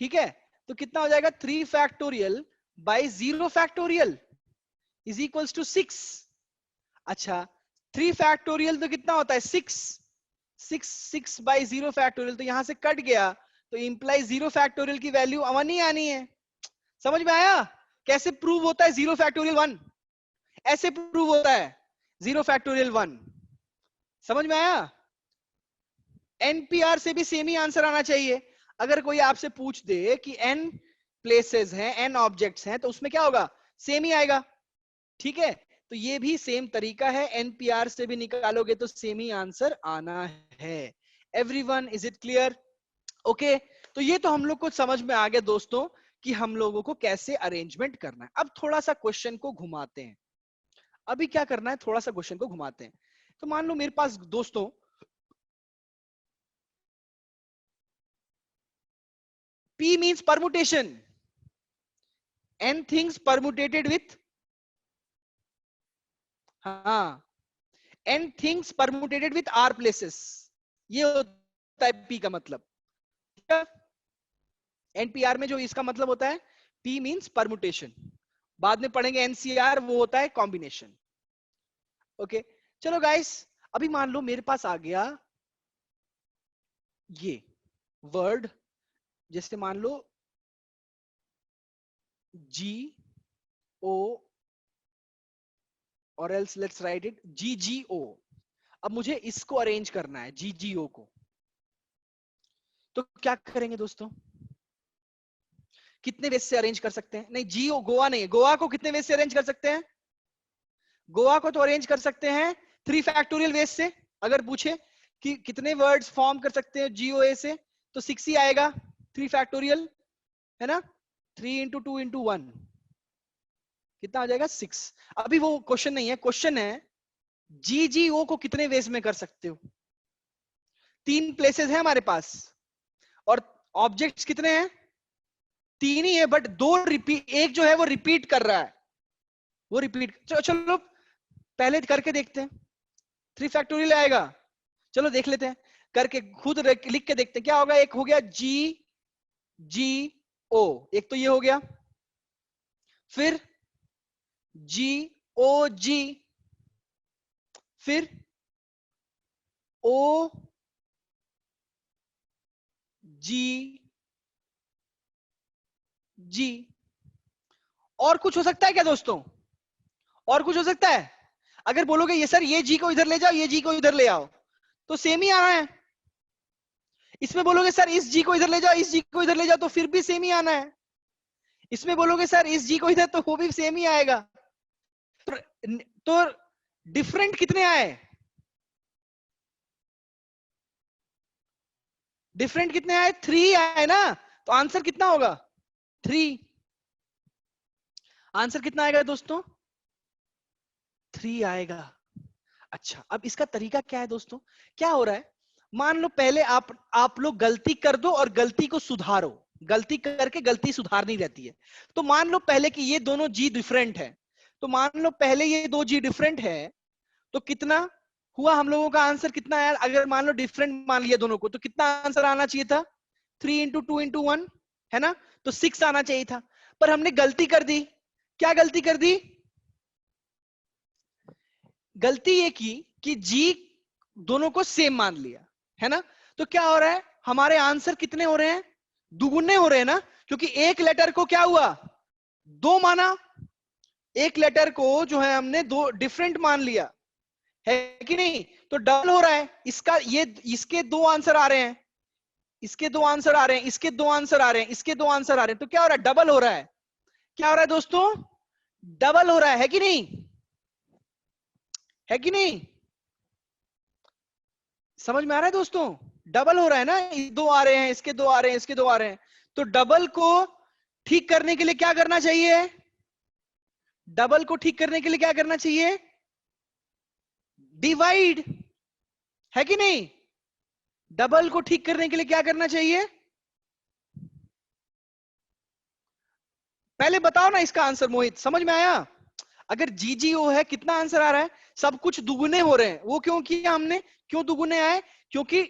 ठीक है, तो कितना हो जाएगा? 3 factorial by 0 factorial is equals to 6। अच्छा, 3 फैक्टोरियल तो कितना होता है? 6। 6 बाई 0 फैक्टोरियल, तो यहां से कट गया, तो इंप्लाई 0 फैक्टोरियल की वैल्यू 1 ही आनी है। समझ में आया कैसे प्रूव होता है 0 फैक्टोरियल 1? ऐसे प्रूव होता है 0 फैक्टोरियल 1। समझ में आया? एनपीआर से भी सेम ही आंसर आना चाहिए। अगर कोई आपसे पूछ दे कि एन प्लेसेस हैं, एन ऑब्जेक्ट्स हैं, तो उसमें क्या होगा? सेम ही आएगा। ठीक है, तो ये भी सेम तरीका है, एनपीआर से भी निकालोगे तो सेम ही आंसर आना है। Everyone, is it clear? Okay, तो ये तो हम लोग को समझ में आ गया दोस्तों कि हम लोगों को कैसे अरेंजमेंट करना है। अब थोड़ा सा क्वेश्चन को घुमाते हैं। अभी क्या करना है, थोड़ा सा क्वेश्चन को घुमाते हैं। तो मान लो मेरे पास दोस्तों P means permutation, n things permutated with, हाँ, n things permutated with r places, ये होता है P का मतलब। एनपीआर में जो इसका मतलब होता है P means permutation, बाद में पढ़ेंगे एनसीआर, वो होता है कॉम्बिनेशन। ओके चलो गाइस, अभी मान लो मेरे पास आ गया ये वर्ड, जैसे मान लो जी ओ, और एल्स लेट्स राइट इट जी जी ओ। अब मुझे इसको अरेंज करना है जी जी ओ को, तो क्या करेंगे दोस्तों? कितने वेज से अरेंज कर सकते हैं? नहीं जी ओ गोवा नहीं, गोवा को कितने वेज से अरेंज कर सकते हैं? गोवा को तो अरेंज कर सकते हैं 3 फैक्टोरियल वेज से। अगर पूछे कि कितने वर्ड्स फॉर्म कर सकते हैं जीओए से, तो 6 ही आएगा, 3 फैक्टोरियल है ना, 3 इंटू 2 इंटू 1 कितना आ जाएगा 6। अभी वो क्वेश्चन नहीं है, क्वेश्चन है जीजीओ को कितने वेज में कर सकते हो? 3 प्लेसेस है हमारे पास, और ऑब्जेक्ट्स कितने हैं? 3 ही है, बट 2 रिपीट, एक जो है वो रिपीट कर रहा है, वो रिपीट। चलो पहले करके देखते हैं, 3 फैक्टोरियल आएगा, चलो देख लेते हैं करके, खुद लिख के देखते हैं क्या होगा। एक हो गया जी जी ओ, एक तो ये हो गया, फिर जी ओ जी, फिर ओ जी जी। और कुछ हो सकता है क्या दोस्तों? और कुछ हो सकता है? अगर बोलोगे ये सर ये जी को इधर ले जाओ, ये जी को इधर ले आओ, तो सेम ही आना है। इसमें बोलोगे सर इस जी को इधर ले जाओ, इस जी को इधर ले जाओ, तो फिर भी सेम ही आना है। इसमें बोलोगे सर इस जी को इधर, तो वो भी सेम ही आएगा। तो डिफरेंट कितने आए? डिफरेंट कितने आए? 3 आए ना, तो आंसर कितना होगा? 3। आंसर कितना आएगा दोस्तों? 3 आएगा। अच्छा, अब इसका तरीका क्या है दोस्तों? क्या हो रहा है, मान लो पहले आप लोग गलती कर दो और गलती को सुधारो, गलती करके गलती सुधारनी रहती है। तो मान लो पहले कि ये दोनों जी डिफरेंट है, तो मान लो पहले ये 2 जी डिफरेंट है, तो कितना हुआ हम लोगों का आंसर? कितना आया? अगर मान लो डिफरेंट मान लिया दोनों को, तो कितना आंसर आना चाहिए था? 3 इंटू 2 इंटू 1 है ना, तो 6 आना चाहिए था। पर हमने गलती कर दी। क्या गलती कर दी? गलती ये की कि जी दोनों को सेम मान लिया, है ना। तो क्या हो रहा है, हमारे आंसर कितने हो रहे हैं? दुगुने हो रहे हैं ना, क्योंकि एक लेटर को क्या हुआ, 2 माना। एक लेटर को जो है हमने 2 डिफरेंट मान लिया, है कि नहीं? तो डबल हो रहा है इसका, ये इसके 2 आंसर आ रहे हैं, इसके 2 आंसर आ रहे हैं, इसके 2 आंसर आ रहे हैं, इसके 2 आंसर आ रहे हैं, तो क्या हो रहा है? डबल हो रहा है। क्या हो रहा है दोस्तों? डबल हो रहा है कि नहीं? है कि नहीं? समझ में आ रहा है दोस्तों? डबल हो रहा है ना, 2 आ रहे हैं, इसके 2 आ रहे हैं, इसके 2 आ रहे हैं। तो डबल को ठीक करने के लिए क्या करना चाहिए? डबल को ठीक करने के लिए क्या करना चाहिए? डिवाइड, है कि नहीं? डबल को ठीक करने के लिए क्या करना चाहिए? पहले बताओ ना इसका आंसर मोहित, समझ में आया? अगर जीजीओ है, कितना आंसर आ रहा है? सब कुछ दुगुने हो रहे हैं। वो क्यों किया हमने? क्यों दुगुने आए? क्योंकि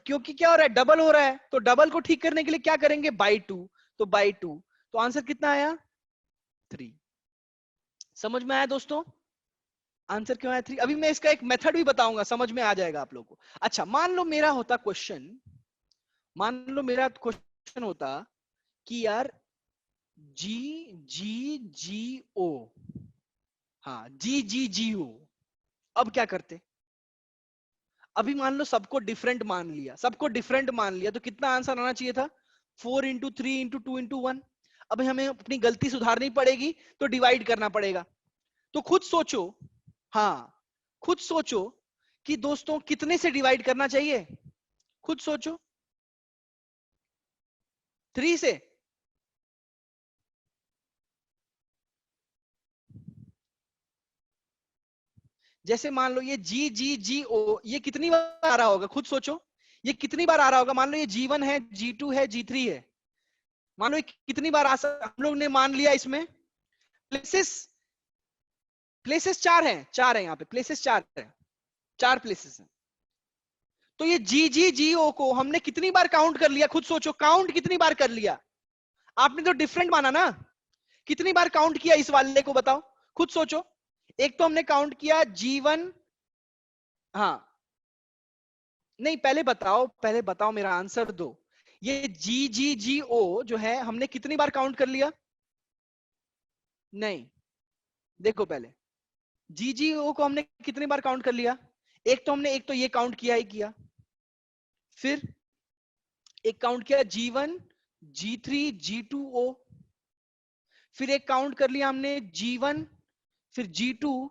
क्योंकि क्या हो रहा है, डबल हो रहा है। तो डबल को ठीक करने के लिए क्या करेंगे? बाई 2। तो बाई 2, तो आंसर कितना आया? 3। समझ में आया दोस्तों? आंसर क्यों आया 3? अभी मैं इसका एक मेथड भी बताऊंगा, समझ में आ जाएगा आप लोगों को। अच्छा, मान लो मेरा होता क्वेश्चन, मान लो मेरा क्वेश्चन होता कि यार जी जी जी ओ, हाँ जी जी जी ओ, अब क्या करते? अभी मान लो सबको डिफरेंट मान लिया, सबको डिफरेंट मान लिया, तो कितना आंसर आना चाहिए था? 4 इंटू 3 इंटू 2 इंटू 1। अब हमें अपनी गलती सुधारनी पड़ेगी, तो डिवाइड करना पड़ेगा। तो खुद सोचो, हाँ खुद सोचो कि दोस्तों कितने से डिवाइड करना चाहिए? खुद सोचो। 3 से? जैसे मान लो ये जी जी जी ओ, ये कितनी बार आ रहा होगा? खुद सोचो, ये कितनी बार आ रहा होगा? मान लो ये G1 है, G2 है, G3 है, मान लो ये कितनी बार हम लोग ने मान लिया। इसमें प्लेसेस, प्लेसेस 4 हैं, 4 है यहाँ पे, प्लेसेस 4 है, 4 प्लेसेस हैं। तो ये जी जी जी ओ को हमने कितनी बार काउंट कर लिया? खुद सोचो, काउंट कितनी बार कर लिया? आपने तो डिफरेंट माना ना, कितनी बार काउंट किया इस वाले को बताओ? खुद सोचो, एक तो हमने काउंट किया G1, हाँ नहीं पहले बताओ मेरा आंसर दो। ये GGGO जो है हमने कितनी बार काउंट कर लिया? नहीं, देखो पहले GGO को हमने कितनी बार काउंट कर लिया? एक तो ये काउंट किया ही किया, फिर एक काउंट किया G1 G3 G2O, फिर एक काउंट कर लिया हमने G1 फिर G2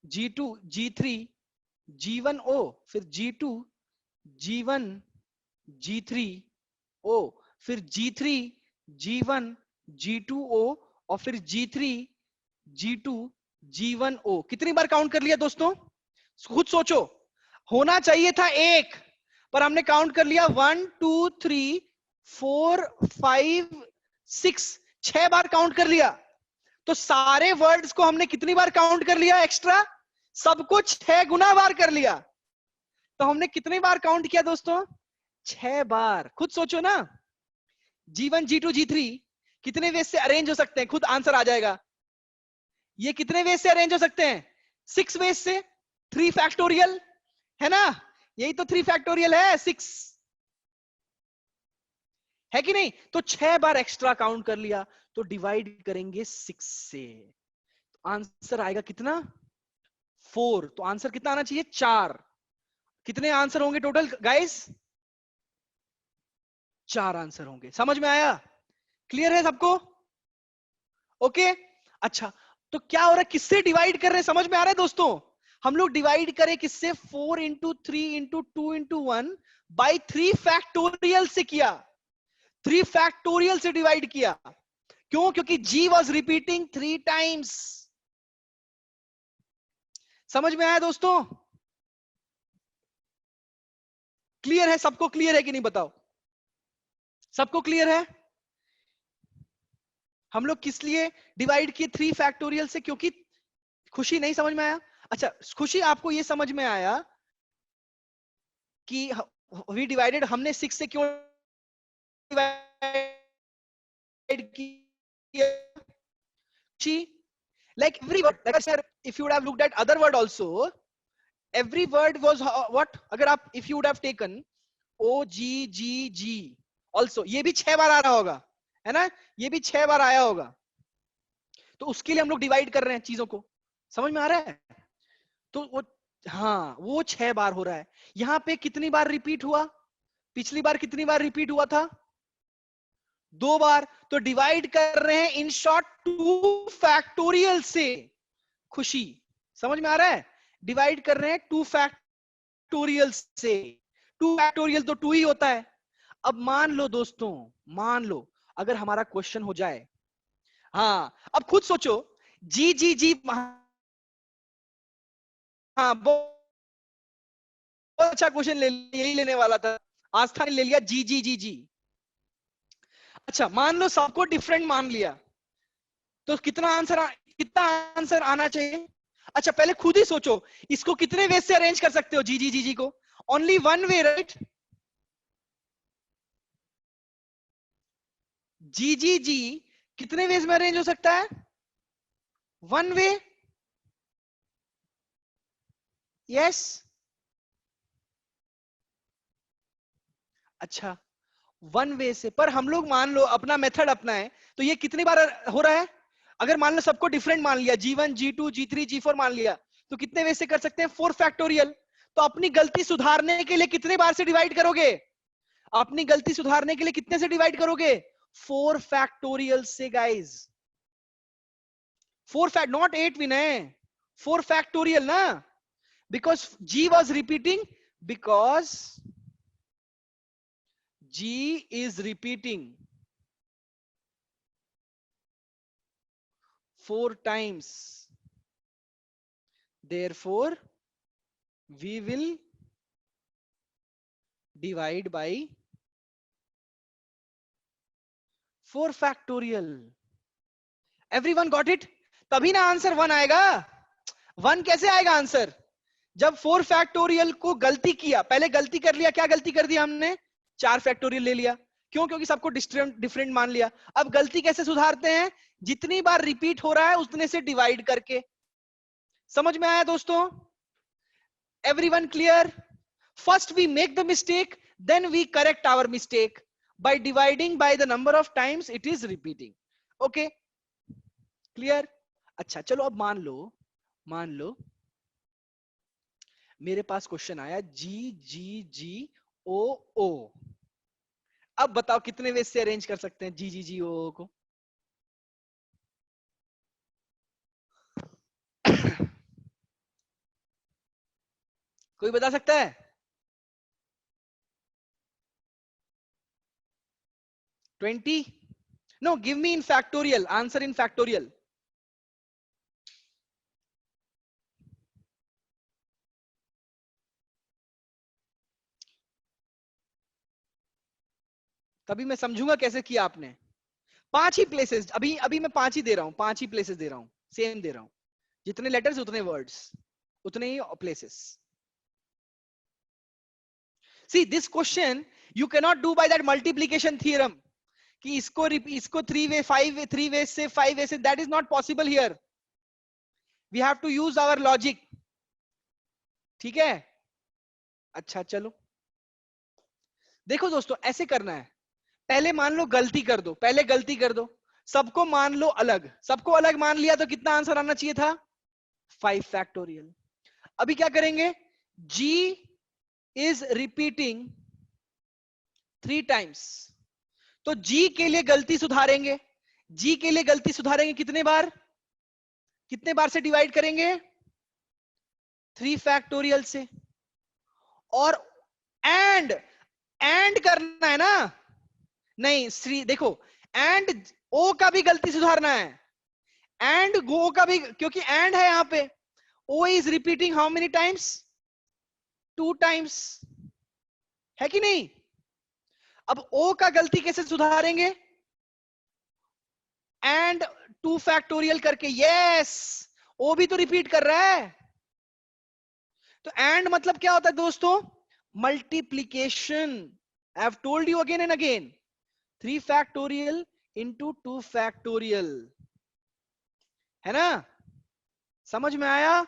G2 G3 G1O, फिर G2 G1 G3O, फिर G3 G1 G2O, और फिर G3 G2 G1O। कितनी बार काउंट कर लिया दोस्तों? खुद सोचो, होना चाहिए था एक, पर हमने काउंट कर लिया 1 2 3 4 5 6, 6 बार काउंट कर लिया। तो सारे वर्ड्स को हमने कितनी बार काउंट कर लिया एक्स्ट्रा? सब कुछ 6 गुना बार कर लिया। तो हमने कितनी बार काउंट किया दोस्तों? 6 बार। खुद सोचो ना, G1 G2 G3 कितने वेज से अरेंज हो सकते हैं? खुद आंसर आ जाएगा। ये कितने वेज से अरेंज हो सकते हैं? 6 वेज से। 3 फैक्टोरियल है ना, यही तो 3 फैक्टोरियल है, 6 है कि नहीं? तो 6 बार एक्स्ट्रा काउंट कर लिया, तो डिवाइड करेंगे 6 से, तो आंसर आएगा कितना? 4। तो आंसर कितना आना चाहिए? 4। कितने आंसर होंगे टोटल गाइस? 4 आंसर होंगे। समझ में आया? क्लियर है सबको? ओके, अच्छा तो क्या हो रहा है, किससे डिवाइड कर रहे हैं? समझ में आ रहा है दोस्तों? हम लोग डिवाइड करें किससे? 4 into 3 into 2 into 1 by 3 factorial से किया। 3 फैक्टोरियल से डिवाइड किया। क्यों? क्योंकि G वॉज रिपीटिंग 3 टाइम्स। समझ में आया दोस्तों? क्लियर है सबको? क्लियर है कि नहीं बताओ? सबको क्लियर है? हम लोग किस लिए डिवाइड किए 3 फैक्टोरियल से? क्योंकि खुशी नहीं समझ में आया? अच्छा खुशी, आपको ये समझ में आया कि वी डिवाइडेड, हमने 6 से क्यों डिवाइड किया? Like every word, like I said, if you would have looked at other word also, every word was what? अगर आप if you would have taken O G G G also, ये भी 6 बार आ रहा होगा, है ना? ये भी 6 बार आया होगा। तो उसके लिए हम लोग डिवाइड कर रहे हैं चीजों को। समझ में आ रहा है? तो वो, हाँ वो 6 बार हो रहा है। यहाँ पे कितनी बार रिपीट हुआ? पिछली बार कितनी बार रिपीट हुआ था? 2 बार। तो डिवाइड कर रहे हैं इन शॉर्ट 2 फैक्टोरियल से। खुशी समझ में आ रहा है? डिवाइड कर रहे हैं 2 फैक्टोरियल से। 2 फैक्टोरियल तो 2 ही होता है। अब मान लो दोस्तों, मान लो अगर हमारा क्वेश्चन हो जाए, हाँ अब खुद सोचो, जी जी जी, हाँ बहुत अच्छा क्वेश्चन यही लेने वाला था, आस्था ने ले लिया जी जी जी जी। अच्छा मान लो सबको डिफरेंट मान लिया, तो कितना आंसर आना चाहिए? अच्छा पहले खुद ही सोचो, इसको कितने वे से अरेंज कर सकते हो? जी जी जी जी को ओनली 1 वे, राइट? जी जी जी कितने वेज में अरेंज हो सकता है? 1 वे। यस। अच्छा 1 वे से, पर हम लोग मान लो अपना मेथड अपना है, तो ये कितनी बार हो रहा है? अगर मान लो सबको डिफरेंट मान लिया, G1 G2 G3 G4 मान लिया, तो कितने वे से कर सकते हैं? 4 फैक्टोरियल। तो अपनी गलती सुधारने के लिए कितने बार से डिवाइड करोगे? अपनी गलती सुधारने के लिए कितने से डिवाइड करोगे? 4 फैक्टोरियल से guys. 4 fact, not 8 Vinay, 4 factorial ना, because G was repeating, because G is repeating 4 times, therefore we will divide by 4 factorial. Everyone got it? तभी ना आंसर 1 आएगा। 1 कैसे आएगा आंसर? जब 4 फैक्टोरियल को गलती किया, पहले गलती कर लिया, क्या गलती कर दिया हमने? 4 फैक्टोरियल ले लिया। क्यों? क्योंकि सबको डिफरेंट मान लिया। अब गलती कैसे सुधारते हैं? जितनी बार रिपीट हो रहा है उतने से डिवाइड करके। समझ में आया दोस्तों? Everyone clear? First we make the mistake, then we correct our mistake by dividing by the number of times it is repeating. Okay, clear? अच्छा चलो, अब मान लो मेरे पास क्वेश्चन आया GGGOO। अब बताओ कितने वेज से अरेंज कर सकते हैं GGGOO को? कोई बता सकता है? 20? No, give me in factorial. Answer in factorial. तभी मैं समझूंगा कैसे किया आपने। 5 ही प्लेसेस, अभी अभी मैं 5 ही दे रहा हूं, 5 ही प्लेसेस दे रहा हूं, सेम दे रहा हूं। जितने लेटर्स उतने वर्ड्स, उतने ही places. See this question you can not do by that multiplication theorem कि इसको 3 वे 5 वे 3 वे से 5 वे से, that is not possible here. We have to use our logic. ठीक है? अच्छा चलो देखो दोस्तों, ऐसे करना है। पहले मान लो गलती कर दो, पहले गलती कर दो, सबको मान लो अलग, सबको अलग मान लिया तो कितना आंसर आना चाहिए था? 5 फैक्टोरियल। अभी क्या करेंगे? G is repeating 3 times, तो G के लिए गलती सुधारेंगे। G के लिए गलती सुधारेंगे कितने बार? कितने बार से डिवाइड करेंगे? 3 फैक्टोरियल से। और एंड करना है ना? नहीं, देखो, एंड ओ का भी गलती सुधारना है, एंड गो का भी, क्योंकि एंड है यहां पे। O is repeating how many times? 2 times, है कि नहीं? अब ओ का गलती कैसे सुधारेंगे? एंड 2 फैक्टोरियल करके। यस, ओ भी तो रिपीट कर रहा है। तो एंड मतलब क्या होता है दोस्तों? Multiplication. I have told you again and again, 3 factorial into 2 factorial, है ना? समझ में आया?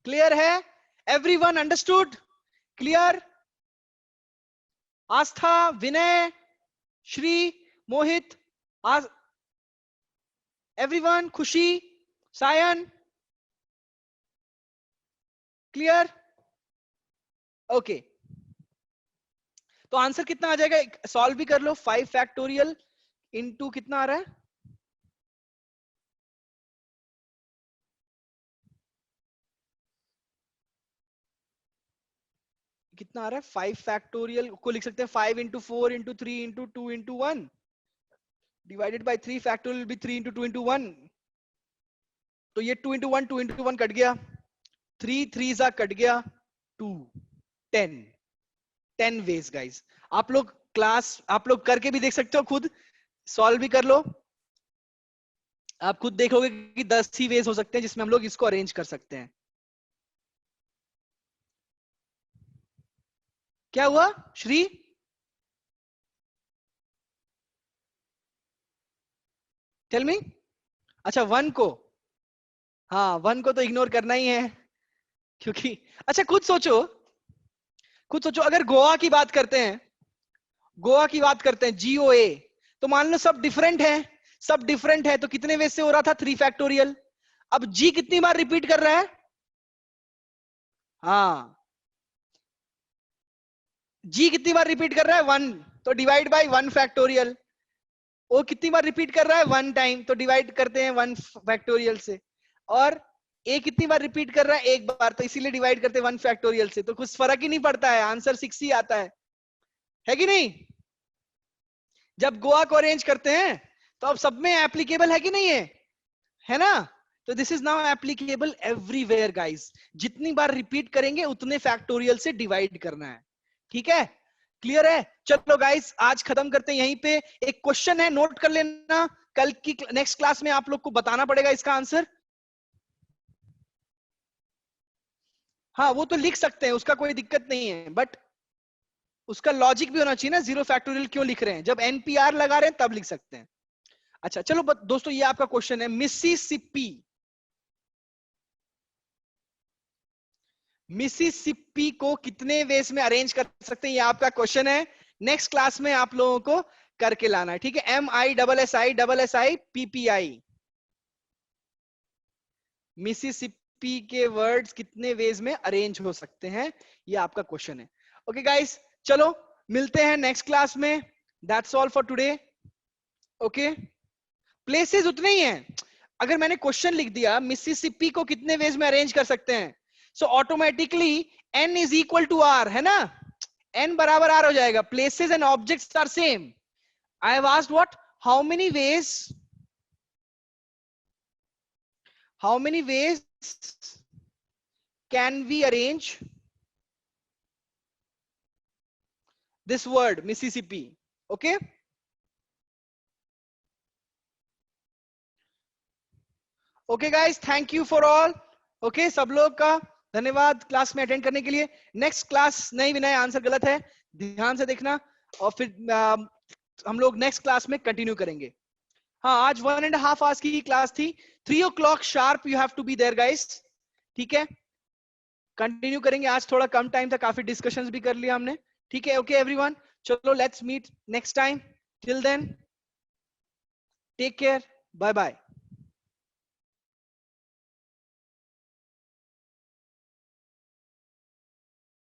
क्लियर है? Everyone understood? क्लियर? आस्था, विनय, श्री, मोहित, एवरीवन, खुशी, सायन, क्लियर? ओके, तो आंसर कितना आ जाएगा? सॉल्व भी कर लो। 5 फैक्टोरियल इंटू कितना आ रहा है? कितना आ रहा है? 5 फैक्टोरियल को लिख सकते हैं 5 into 4 into 3 into 2 into 1 divided by 3 factorial भी 3 इंटू 2 इंटू 1। तो ये 2 इंटू 1 2 इंटू 1 कट गया, 3 3 जा कट गया, 2 10 वेज गाइस। आप लोग आप लोग करके भी देख सकते हो, खुद सॉल्व भी कर लो। आप खुद देखोगे कि 10 ही वेज हो सकते हैं जिसमें हम लोग इसको अरेंज कर सकते हैं। क्या हुआ श्री? Tell me. अच्छा 1 को, हाँ 1 को तो इग्नोर करना ही है, क्योंकि अच्छा खुद सोचो, अगर गोवा की बात करते हैं, GOA, तो मान लो सब डिफरेंट है, तो कितने वेज से हो रहा था? 3 फैक्टोरियल। अब जी कितनी बार रिपीट कर रहा है? हाँ, जी कितनी बार रिपीट कर रहा है? 1, तो डिवाइड बाय 1 फैक्टोरियल। ओ कितनी बार रिपीट कर रहा है? 1 टाइम, तो डिवाइड करते हैं 1 फैक्टोरियल से। और ए कितनी बार रिपीट कर रहा है? 1 बार, तो इसीलिए डिवाइड करते हैं 1 फैक्टोरियल से। तो कुछ फर्क ही नहीं पड़ता है, आंसर 6 ही आता है कि नहीं? जब गोवा को अरेंज करते हैं तो अब सब में एप्लीकेबल है कि नहीं है ना? तो this is now applicable everywhere guys. जितनी बार रिपीट करेंगे उतने फैक्टोरियल से डिवाइड करना है। ठीक है? क्लियर है? चलो गाइस, आज खत्म करते हैं यहीं पे। एक क्वेश्चन है, नोट कर लेना, कल की नेक्स्ट क्लास में आप लोग को बताना पड़ेगा इसका आंसर। हाँ वो तो लिख सकते हैं, उसका कोई दिक्कत नहीं है, बट उसका लॉजिक भी होना चाहिए ना, 0 फैक्टोरियल क्यों लिख रहे हैं, जब NPR लगा रहे हैं तब लिख सकते हैं। अच्छा चलो दोस्तों, ये आपका क्वेश्चन है, मिसिसिपी, मिसिसिपी को कितने वेज में अरेंज कर सकते हैं, ये आपका क्वेश्चन है। नेक्स्ट क्लास में आप लोगों को करके लाना है, ठीक है। MISSIPPI, मिसिसिपी के वर्ड्स कितने वेज में अरेंज हो सकते हैं, ये आपका क्वेश्चन है। ओके गाइस, चलो मिलते हैं नेक्स्ट क्लास में। That's all for today. Okay, places उतने ही हैं। अगर मैंने क्वेश्चन लिख दिया मिसिसिपी को कितने वेज में अरेंज कर सकते हैं, so automatically n is equal to r, है ना, n बराबर r हो जाएगा। Places and objects are same. I have asked what, how many ways can we arrange this word Mississippi? Okay, okay guys, thank you for all. Okay, सब लोग का धन्यवाद class में अटेंड करने के लिए। नेक्स्ट क्लास नहीं, विनय आंसर गलत है, ध्यान से देखना, और फिर हम लोग नेक्स्ट क्लास में कंटिन्यू करेंगे। हाँ, आज 1.5 आवर्स की क्लास थी, 3 o'clock sharp you have to be there guys, ठीक है। कंटिन्यू करेंगे, आज थोड़ा कम टाइम था, काफी डिस्कशंस भी कर लिया हमने, ठीक है। ओके एवरीवन, चलो let's meet next time, till then take care, bye bye.